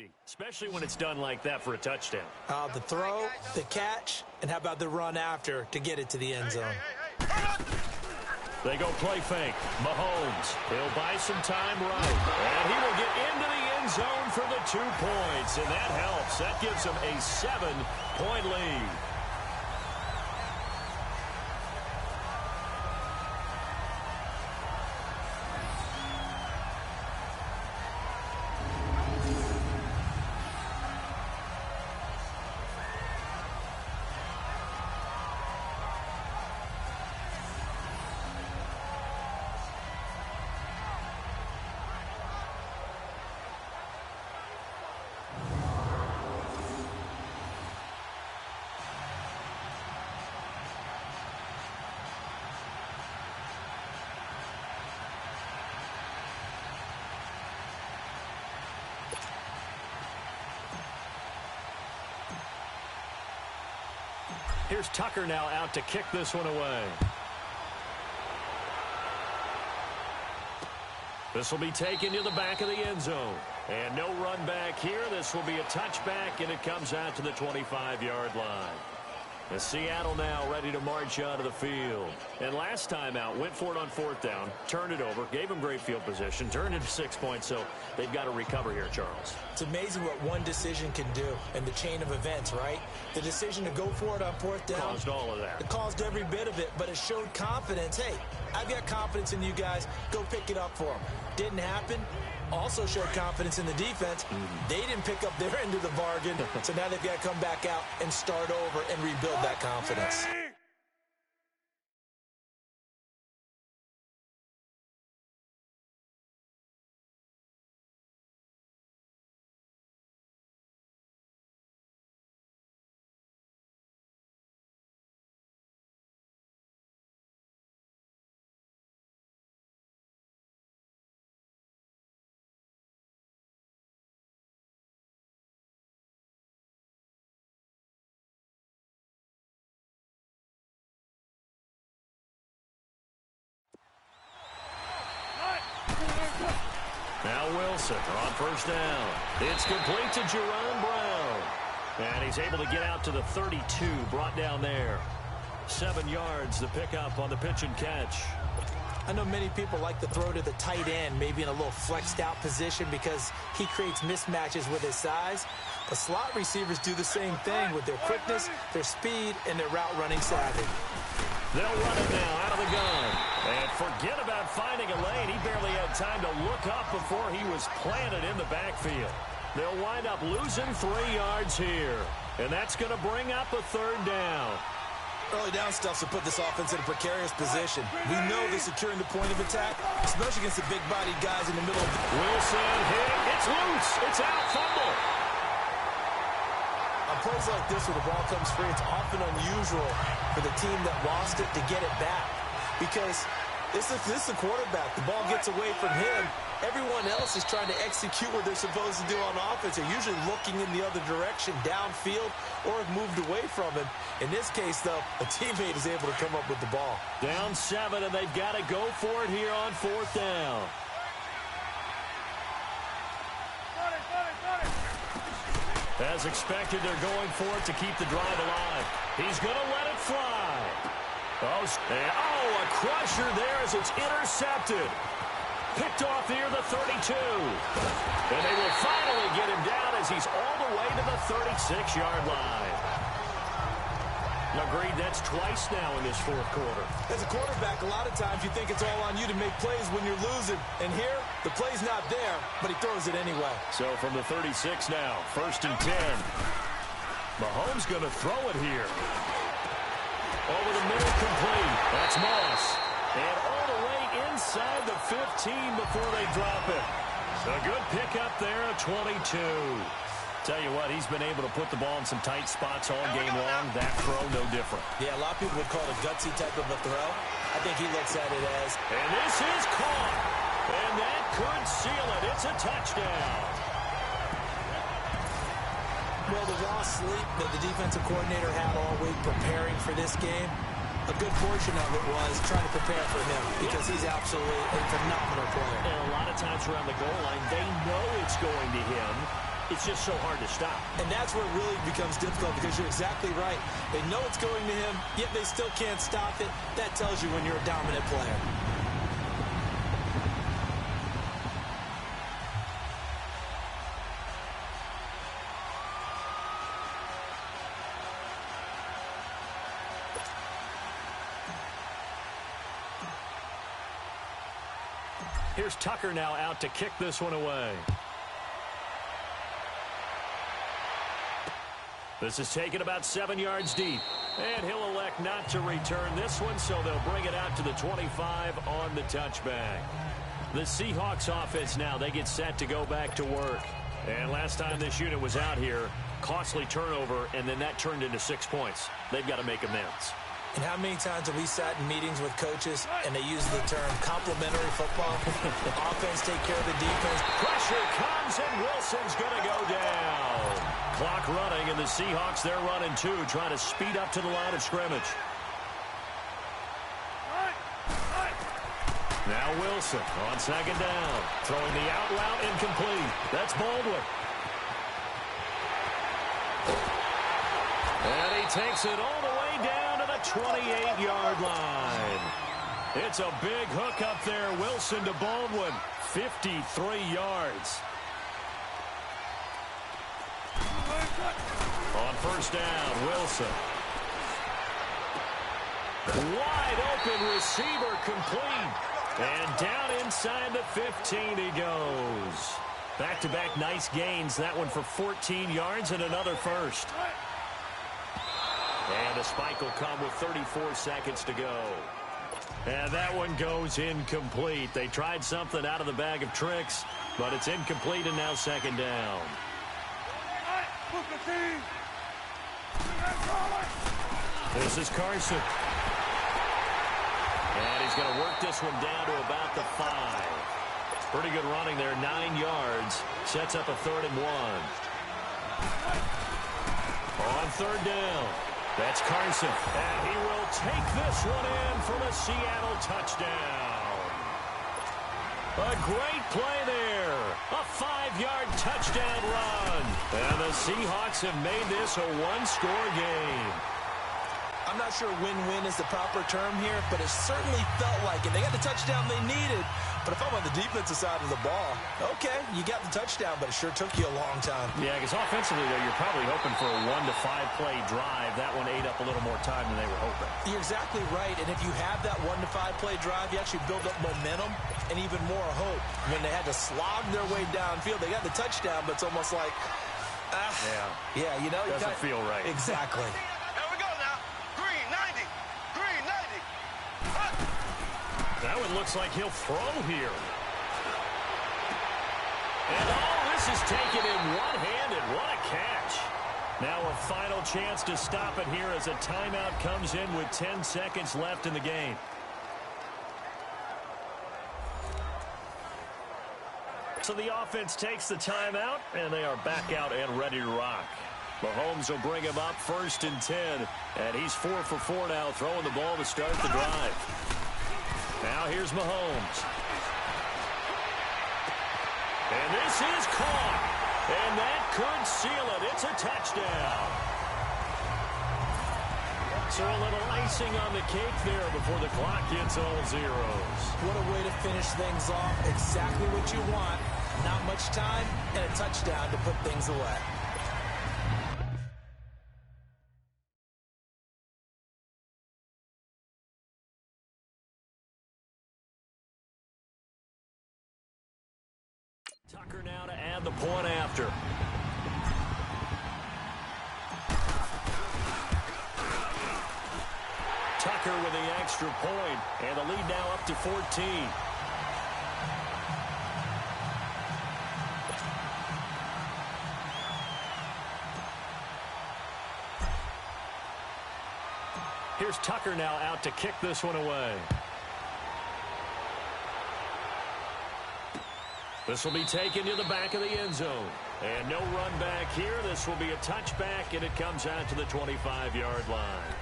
opportunity, especially when it's done like that for a touchdown. The throw, the catch, and how about the run after to get it to the end zone? They go play fake. Mahomes, he'll buy some time right. And he will get into the end zone for the 2 points. And that helps. That gives him a 7-point lead. Here's Tucker now out to kick this one away. This will be taken to the back of the end zone. And no run back here. This will be a touchback, and it comes out to the 25-yard line. And Seattle now ready to march onto the field. And last time out, went for it on 4th down, turned it over, gave them great field position, turned into 6 points, so they've got to recover here, Charles. It's amazing what one decision can do in the chain of events, right? The decision to go for it on 4th down. Caused all of that. It caused every bit of it, but it showed confidence. Hey, I've got confidence in you guys. Go pick it up for them. Didn't happen. Also showed confidence in the defense. They didn't pick up their end of the bargain, so now they've got to come back out and start over and rebuild that confidence. Now Wilson on 1st down. It's complete to Jerron Brown. And he's able to get out to the 32, brought down there. 7 yards the pickup on the pitch and catch. I know many people like to throw to the tight end, maybe in a little flexed out position because he creates mismatches with his size. The slot receivers do the same thing with their quickness, their speed, and their route running savvy. They'll run it now out of the gun. And forget about finding a lane. He barely had time to look up before he was planted in the backfield. They'll wind up losing 3 yards here. And that's going to bring up a 3rd down. Early down stuff to put this offense in a precarious position. We know they're securing the point of attack, especially against the big-bodied guys in the middle. Wilson hit. It's loose. It's out. Fumble. On plays like this where the ball comes free, it's often unusual for the team that lost it to get it back. Because this is the quarterback. The ball gets away from him. Everyone else is trying to execute what they're supposed to do on offense. They're usually looking in the other direction, downfield, or have moved away from him. In this case, though, a teammate is able to come up with the ball. Down 7, and they've got to go for it here on 4th down. As expected, they're going for it to keep the drive alive. He's going to let it fly. Oh, a crusher there as it's intercepted. Picked off near the 32. And they will finally get him down as he's all the way to the 36-yard line. Agreed, that's twice now in this 4th quarter. As a quarterback, a lot of times you think it's all on you to make plays when you're losing. And here, the play's not there, but he throws it anyway. So from the 36 now, 1st and 10. Mahomes going to throw it here. Over the middle, complete. That's Moss. And all the way inside the 15 before they drop it. A good pickup there at 22. Tell you what, he's been able to put the ball in some tight spots all game long. That throw, no different. Yeah, a lot of people would call it a gutsy type of a throw. I think he looks at it as... And this is caught. And that could seal it. It's a touchdown. Well, the raw sleep that the defensive coordinator had all week preparing for this game, a good portion of it was trying to prepare for him because he's absolutely a phenomenal player. And a lot of times around the goal line, they know it's going to him. it's just so hard to stop. And that's where it really becomes difficult because you're exactly right. They know it's going to him, yet they still can't stop it. That tells you when you're a dominant player. Here's Tucker now out to kick this one away. This is taken about 7 yards deep. And he'll elect not to return this one, so they'll bring it out to the 25 on the touchback. The Seahawks offense now, they get set to go back to work. And last time this unit was out here, costly turnover, and then that turned into 6 points. They've got to make amends. And how many times have we sat in meetings with coaches and they use the term complementary football? Offense take care of the defense. Pressure comes, and Wilson's going to go down. Clock running, and the Seahawks, they're running too, trying to speed up to the line of scrimmage. Now Wilson on second down. Throwing the out route incomplete. That's Baldwin. And he takes it all the way down to the 28-yard line. It's a big hook up there. Wilson to Baldwin. 53 yards. On first down, Wilson. Wide open receiver complete. And down inside the 15 he goes. Back-to-back nice gains. That one for 14 yards and another first. And the spike will come with 34 seconds to go. And that one goes incomplete. They tried something out of the bag of tricks, but it's incomplete and now second down. This is Carson. And he's going to work this one down to about the 5. Pretty good running there, 9 yards. Sets up a 3rd and 1. On third down. That's Carson. And he will take this one in for the Seattle touchdown. A great play there. A 5-yard touchdown run. And the Seahawks have made this a one-score game. I'm not sure win-win is the proper term here, but it certainly felt like it. They got the touchdown they needed, but if I'm on the defensive side of the ball, okay, you got the touchdown, but it sure took you a long time. Yeah, because offensively, though, you're probably hoping for a 1-to-5 play drive. That one ate up a little more time than they were hoping. You're exactly right, and if you have that 1-to-5 play drive, you actually build up momentum and even more hope. When they had to slog their way downfield, they got the touchdown, but it's almost like, yeah, you know. Doesn't feel right. Exactly. That one looks like he'll throw here. And this is taken in one-handed. What a catch. Now a final chance to stop it here as a timeout comes in with 10 seconds left in the game. So the offense takes the timeout, and they are back out and ready to rock. Mahomes will bring him up 1st and 10, and he's 4 for 4 now, throwing the ball to start the drive. Now here's Mahomes. And this is caught. And that could seal it. It's a touchdown. So a little icing on the cake there before the clock gets all zeros. What a way to finish things off. Exactly what you want. Not much time and a touchdown to put things away. Tucker now to add the point after. Tucker with the extra point, and the lead now up to 14. Here's Tucker now out to kick this one away. This will be taken to the back of the end zone. And no run back here. This will be a touchback, and it comes out to the 25-yard line.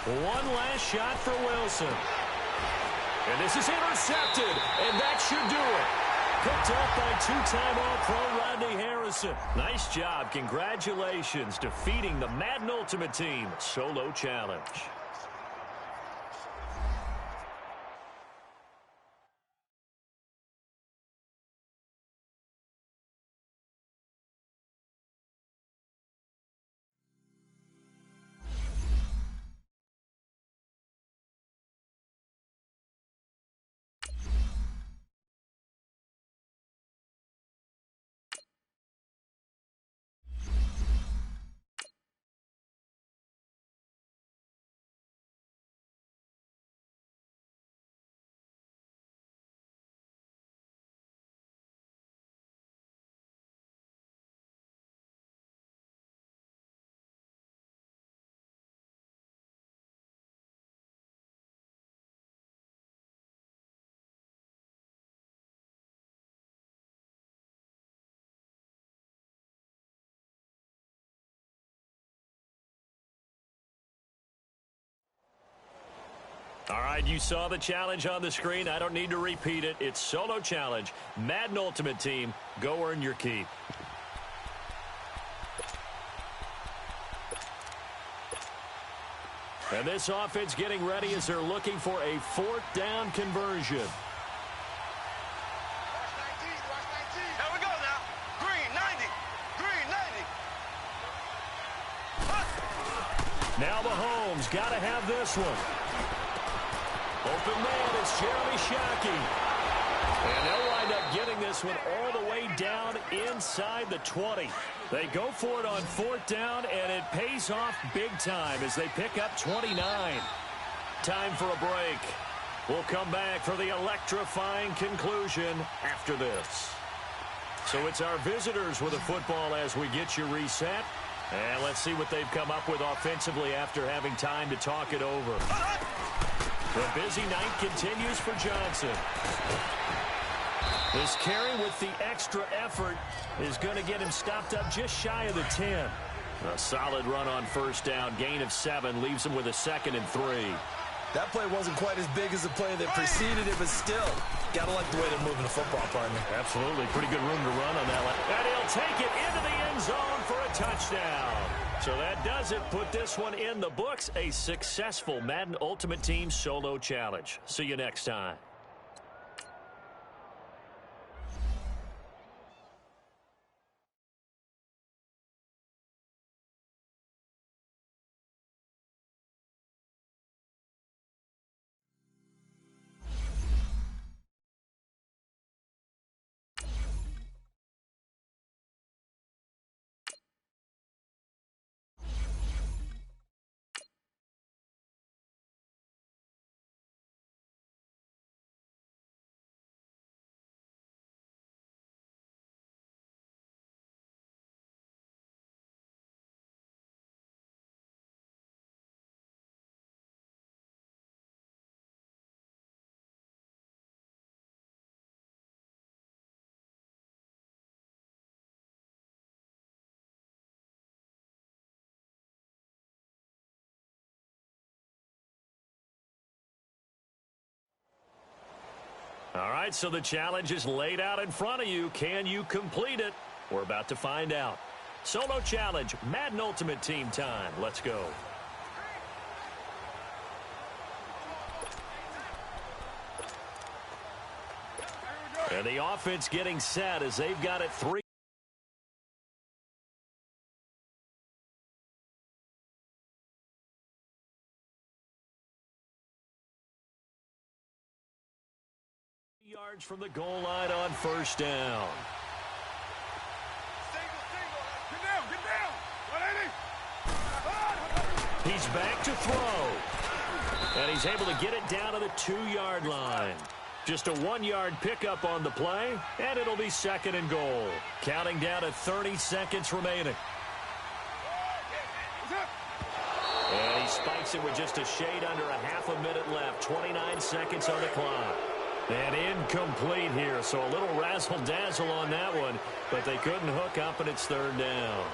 One last shot for Wilson. And this is intercepted, and that should do it. Picked up by two-time All-Pro Rodney Harrison. Nice job. Congratulations, defeating the Madden Ultimate Team Solo Challenge. All right, you saw the challenge on the screen. I don't need to repeat it. It's Solo Challenge. Madden Ultimate Team, go earn your keep. And this offense getting ready as they're looking for a fourth down conversion. Here we go now. Green 90. Green 90. Now Mahomes got to have this one. Open man, it's Jeremy Shockey. And they'll wind up getting this one all the way down inside the 20. They go for it on fourth down, and it pays off big time as they pick up 29. Time for a break. We'll come back for the electrifying conclusion after this. So it's our visitors with the football as we get you reset. And let's see what they've come up with offensively after having time to talk it over. The busy night continues for Johnson. This carry with the extra effort is going to get him stopped up just shy of the 10. A solid run on first down. Gain of 7 leaves him with a 2nd and 3. That play wasn't quite as big as the play that preceded it, but still, got to like the way they're moving the football, partner. Absolutely. Pretty good room to run on that one. And he'll take it into the end zone for a touchdown. So that does it. Put this one in the books. A successful Madden Ultimate Team Solo Challenge. See you next time. All right, so the challenge is laid out in front of you. Can you complete it? We're about to find out. Solo Challenge, Madden Ultimate Team time. Let's go. And the offense getting set as they've got it 3 yards from the goal line on first down. Get down, get down. 180. He's back to throw. And he's able to get it down to the 2-yard line. Just a 1-yard pickup on the play, and it'll be 2nd and goal. Counting down to 30 seconds remaining. And he spikes it with just a shade under a half a minute left. 29 seconds on the clock. And incomplete here, so a little razzle-dazzle on that one, but they couldn't hook up, and it's 3rd down.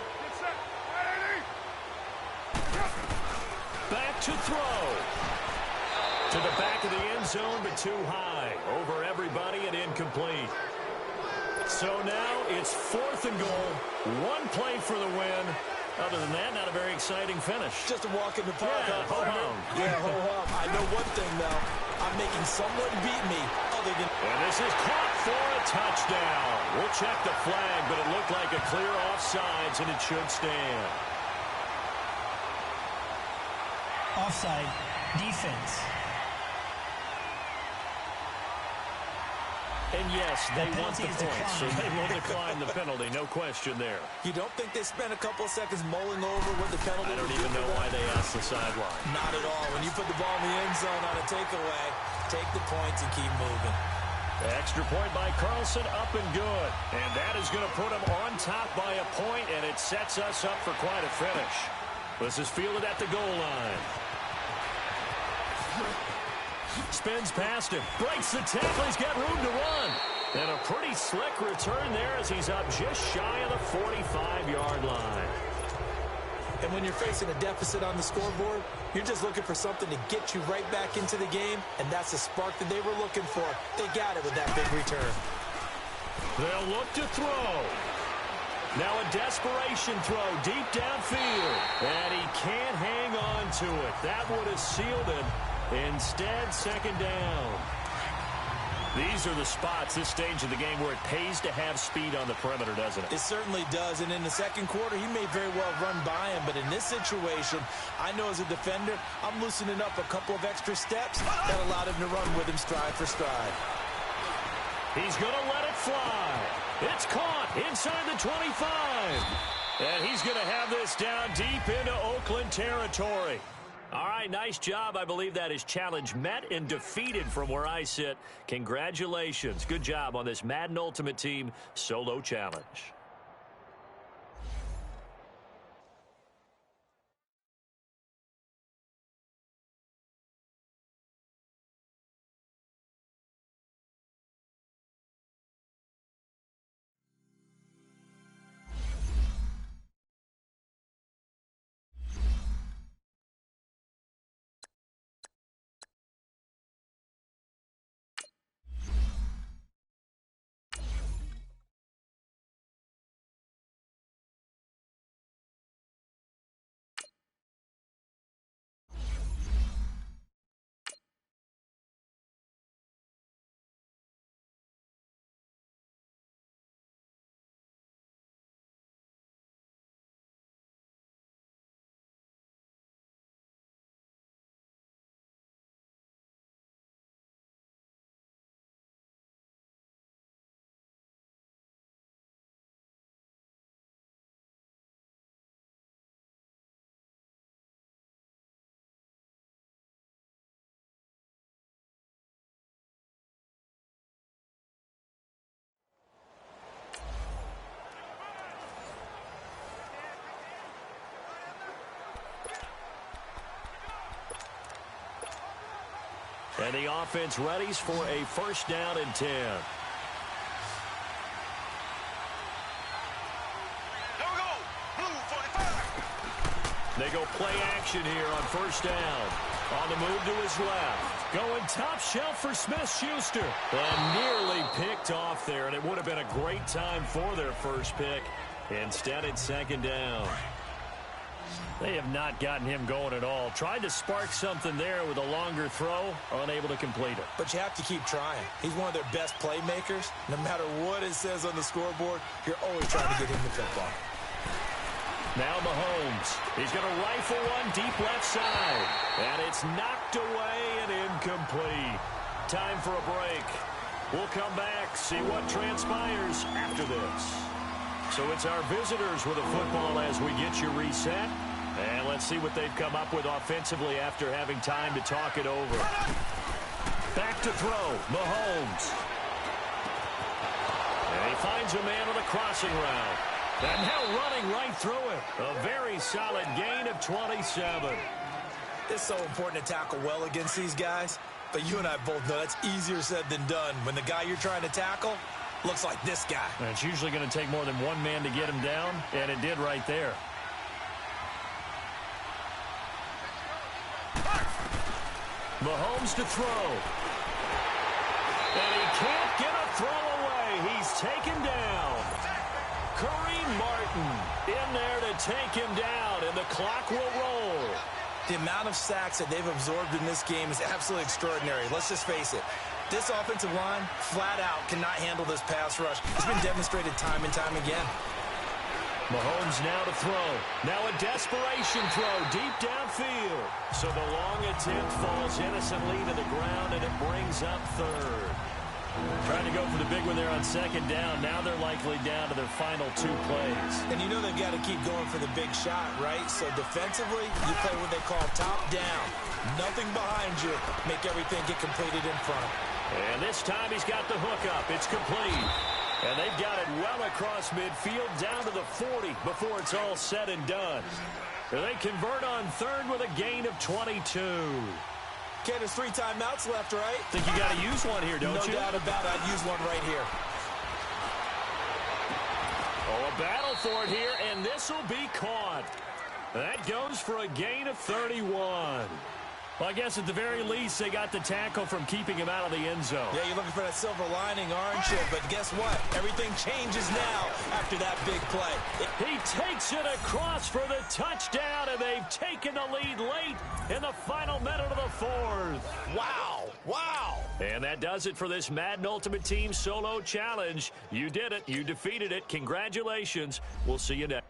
Back to throw. To the back of the end zone, but too high. Over everybody and incomplete. So now it's 4th and goal. One play for the win. Other than that, not a very exciting finish. Just a walk in the park. Yeah, ho-hum. Yeah, ho-hum. I know one thing, though. I'm making someone beat me other than... And this is caught for a touchdown. We'll check the flag, but it looked like a clear offsides, and it should stand. Offside. Defense. And yes, they want the points, so they will decline the penalty. No question there. You don't think they spent a couple of seconds mulling over what the penalty? I don't even know why they asked the sideline. Not at all. When you put the ball in the end zone on a takeaway, take the points and keep moving. The extra point by Carlson, up and good. And that is going to put them on top by a point, and it sets us up for quite a finish. This is fielded at the goal line. Spins past him, breaks the tackle, he's got room to run. And a pretty slick return there as he's up just shy of the 45-yard line. And when you're facing a deficit on the scoreboard, you're just looking for something to get you right back into the game, and that's the spark that they were looking for. They got it with that big return. They'll look to throw. Now a desperation throw deep downfield. And he can't hang on to it. That would have sealed it. Instead, 2nd down. These are the spots, this stage of the game, where it pays to have speed on the perimeter, doesn't it? It certainly does, and in the second quarter, he may very well run by him, but in this situation, I know as a defender, I'm loosening up a couple of extra steps that allowed him to run with him stride for stride. He's going to let it fly. It's caught inside the 25. And he's going to have this down deep into Oakland territory. All right, nice job. I believe that is challenge met and defeated from where I sit. Congratulations. Good job on this Madden Ultimate Team solo challenge. And the offense readies for a 1st down and 10. Here we go. Blue 45. They go play action here on 1st down. On the move to his left. Going top shelf for Smith-Schuster. And nearly picked off there, and it would have been a great time for their first pick. Instead, it's 2nd down. They have not gotten him going at all. Tried to spark something there with a longer throw, unable to complete it. But you have to keep trying. He's one of their best playmakers. No matter what it says on the scoreboard, you're always trying to get him the football. Now Mahomes. He's going to rifle one deep left side. And it's knocked away and incomplete. Time for a break. We'll come back, see what transpires after this. So it's our visitors with a football as we get you reset. And let's see what they've come up with offensively after having time to talk it over. Back to throw, Mahomes. And he finds a man on the crossing route. And now running right through it. A very solid gain of 27. It's so important to tackle well against these guys. But you and I both know that's easier said than done when the guy you're trying to tackle looks like this guy. And it's usually going to take more than one man to get him down, and it did right there. Mahomes to throw. And he can't get a throw away. He's taken down. Kareem Martin in there to take him down, and the clock will roll. The amount of sacks that they've absorbed in this game is absolutely extraordinary. Let's just face it. This offensive line, flat out, cannot handle this pass rush. It's been demonstrated time and time again. Mahomes now to throw. Now a desperation throw deep downfield. So the long attempt falls innocently to the ground, and it brings up third. Trying to go for the big one there on second down. Now they're likely down to their final 2 plays. And you know they've got to keep going for the big shot, right? So defensively, you play what they call top down. Nothing behind you. Make everything get completed in front. And this time he's got the hook up. It's complete. And they've got it well across midfield down to the 40 before it's all said and done. And they convert on third with a gain of 22. Okay, there's 3 timeouts left, right? Think you got to use one here, don't you? No doubt about it. I'd use one right here. Oh, a battle for it here, and this will be caught. That goes for a gain of 31. Well, I guess at the very least, they got the tackle from keeping him out of the end zone. Yeah, you're looking for that silver lining, aren't you? But guess what? Everything changes now after that big play. He takes it across for the touchdown, and they've taken the lead late in the final minute of the 4th. Wow. Wow. And that does it for this Madden Ultimate Team Solo Challenge. You did it. You defeated it. Congratulations. We'll see you next.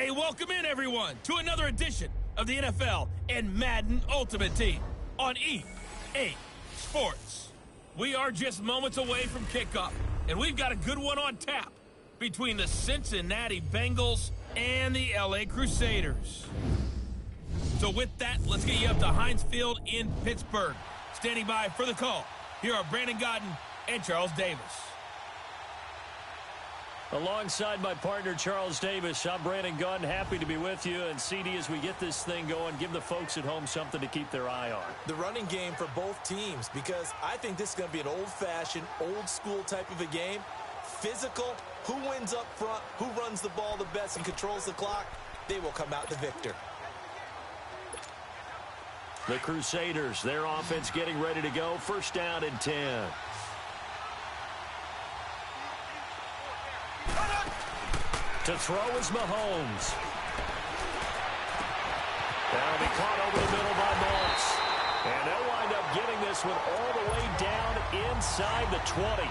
Hey, welcome in, everyone, to another edition of the NFL and Madden Ultimate Team on EA Sports. We are just moments away from kickoff, and we've got a good one on tap between the Cincinnati Bengals and the LA Crusaders. So with that, let's get you up to Heinz Field in Pittsburgh. Standing by for the call, here are Brandon Godden and Charles Davis. Alongside my partner, Charles Davis, I'm Brandon Gunn. Happy to be with you. And CD, as we get this thing going, give the folks at home something to keep their eye on. The running game for both teams, because I think this is going to be an old-fashioned, old-school type of a game. Physical, who wins up front, who runs the ball the best and controls the clock, they will come out the victor. The Crusaders, their offense getting ready to go. First down and 10. To throw is Mahomes. That'll be caught over the middle by Moss. And they'll wind up getting this one all the way down inside the 20.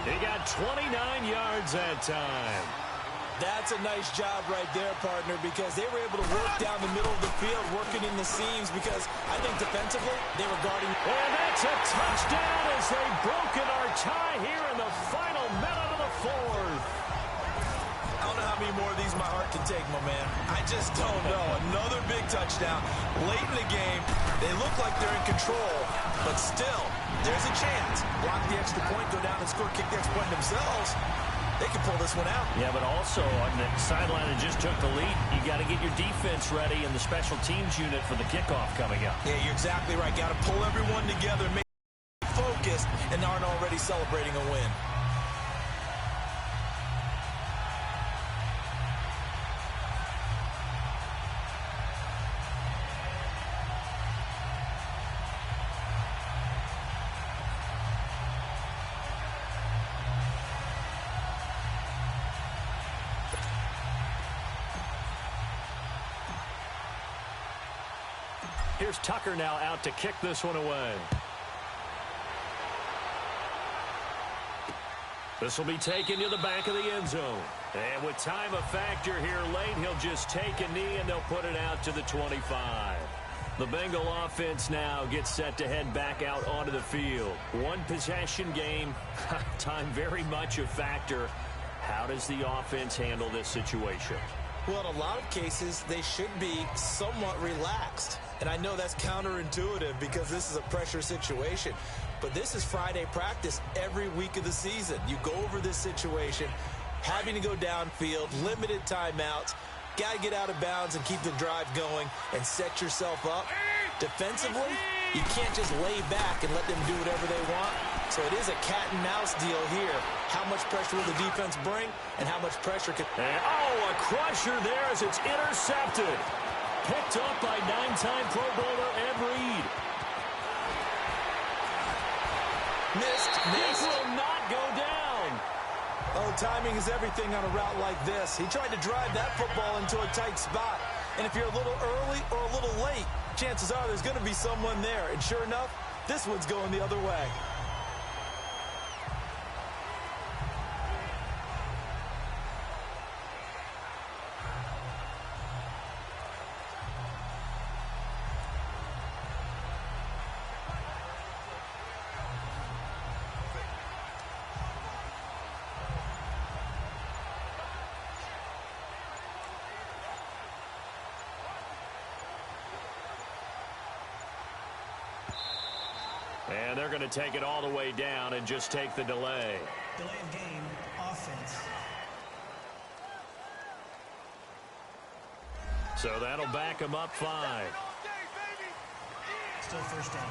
He got 29 yards that time. That's a nice job right there, partner, because they were able to work down the middle of the field, working in the seams, because I think defensively they were guarding. And that's a touchdown as they've broken our tie here in the final minute of the fourth. I don't know how many more of these my heart can take, my man. I just don't know. Another big touchdown late in the game. They look like they're in control, but still, there's a chance. Block the extra point, go down and score, kick the extra point themselves. They can pull this one out. Yeah, but also on the sideline that just took the lead, you got to get your defense ready and the special teams unit for the kickoff coming up. Yeah, you're exactly right. Got to pull everyone together, make them focused, and aren't already celebrating a win. Here's Tucker now out to kick this one away. This will be taken to the back of the end zone. And with time a factor here late, he'll just take a knee and they'll put it out to the 25. The Bengal offense now gets set to head back out onto the field. One possession game, time very much a factor. How does the offense handle this situation? Well, in a lot of cases, they should be somewhat relaxed. And I know that's counterintuitive because this is a pressure situation. But this is Friday practice every week of the season. You go over this situation, having to go downfield, limited timeouts, got to get out of bounds and keep the drive going and set yourself up. Defensively, you can't just lay back and let them do whatever they want. So it is a cat and mouse deal here. How much pressure will the defense bring and how much pressure can... And, a crusher there as it's intercepted. Picked up by 9-time Pro Bowler Ed Reed. Missed. This will not go down. Oh, timing is everything on a route like this. He tried to drive that football into a tight spot. And if you're a little early or a little late, chances are there's going to be someone there. And sure enough, this one's going the other way. And they're going to take it all the way down and just take the delay. Delay of game, offense. So that'll back them up 5. Still first down.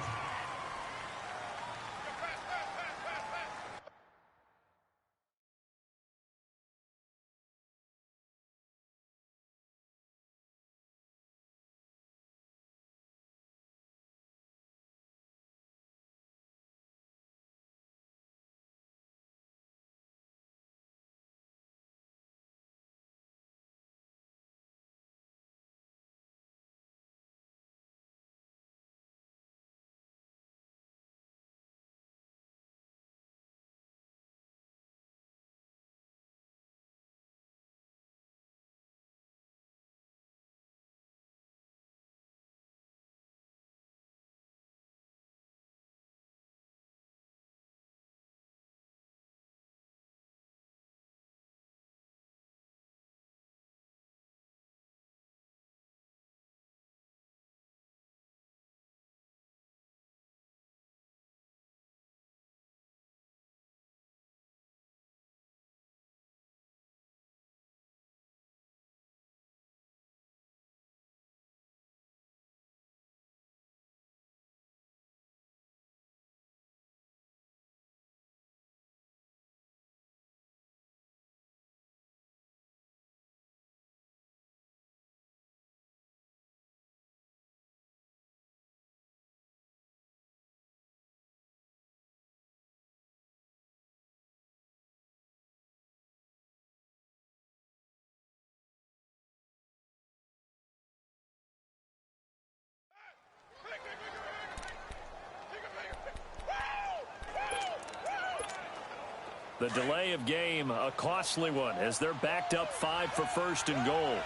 The delay of game, a costly one, as they're backed up 5 for first and goal.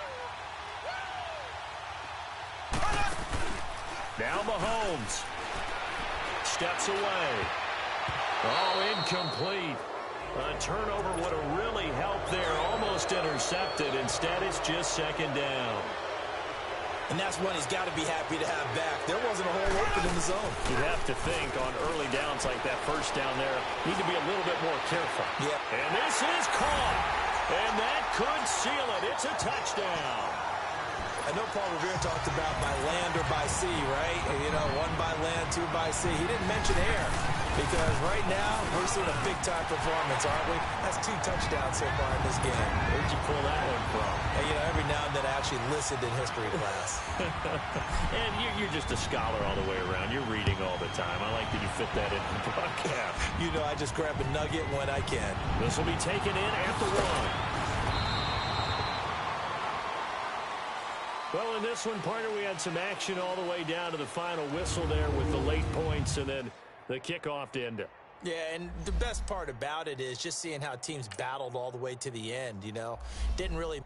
Now Mahomes steps away. Oh, incomplete. A turnover would have really helped there. Almost intercepted. Instead, it's just second down. And that's one he's got to be happy to have back. There wasn't a hole open in the zone. You'd have to think on early downs like that, first down there, need to be a little bit more careful. Yeah. And this is caught. And that could seal it. It's a touchdown. I know Paul Revere talked about by land or by sea, right? You know, 1 by land, 2 by sea. He didn't mention air because right now we're seeing a big-time performance, aren't we? That's 2 touchdowns so far in this game. Where'd you pull that one from? And, you know, every now and then I actually listened in history class. And you're just a scholar all the way around. You're reading all the time. I like that you fit that in the broadcast. You know, I just grab a nugget when I can. This will be taken in at the 1. Well, in this one, partner, we had some action all the way down to the final whistle there with the late points and then the kickoff to end it. Yeah, and the best part about it is just seeing how teams battled all the way to the end, you know. Didn't really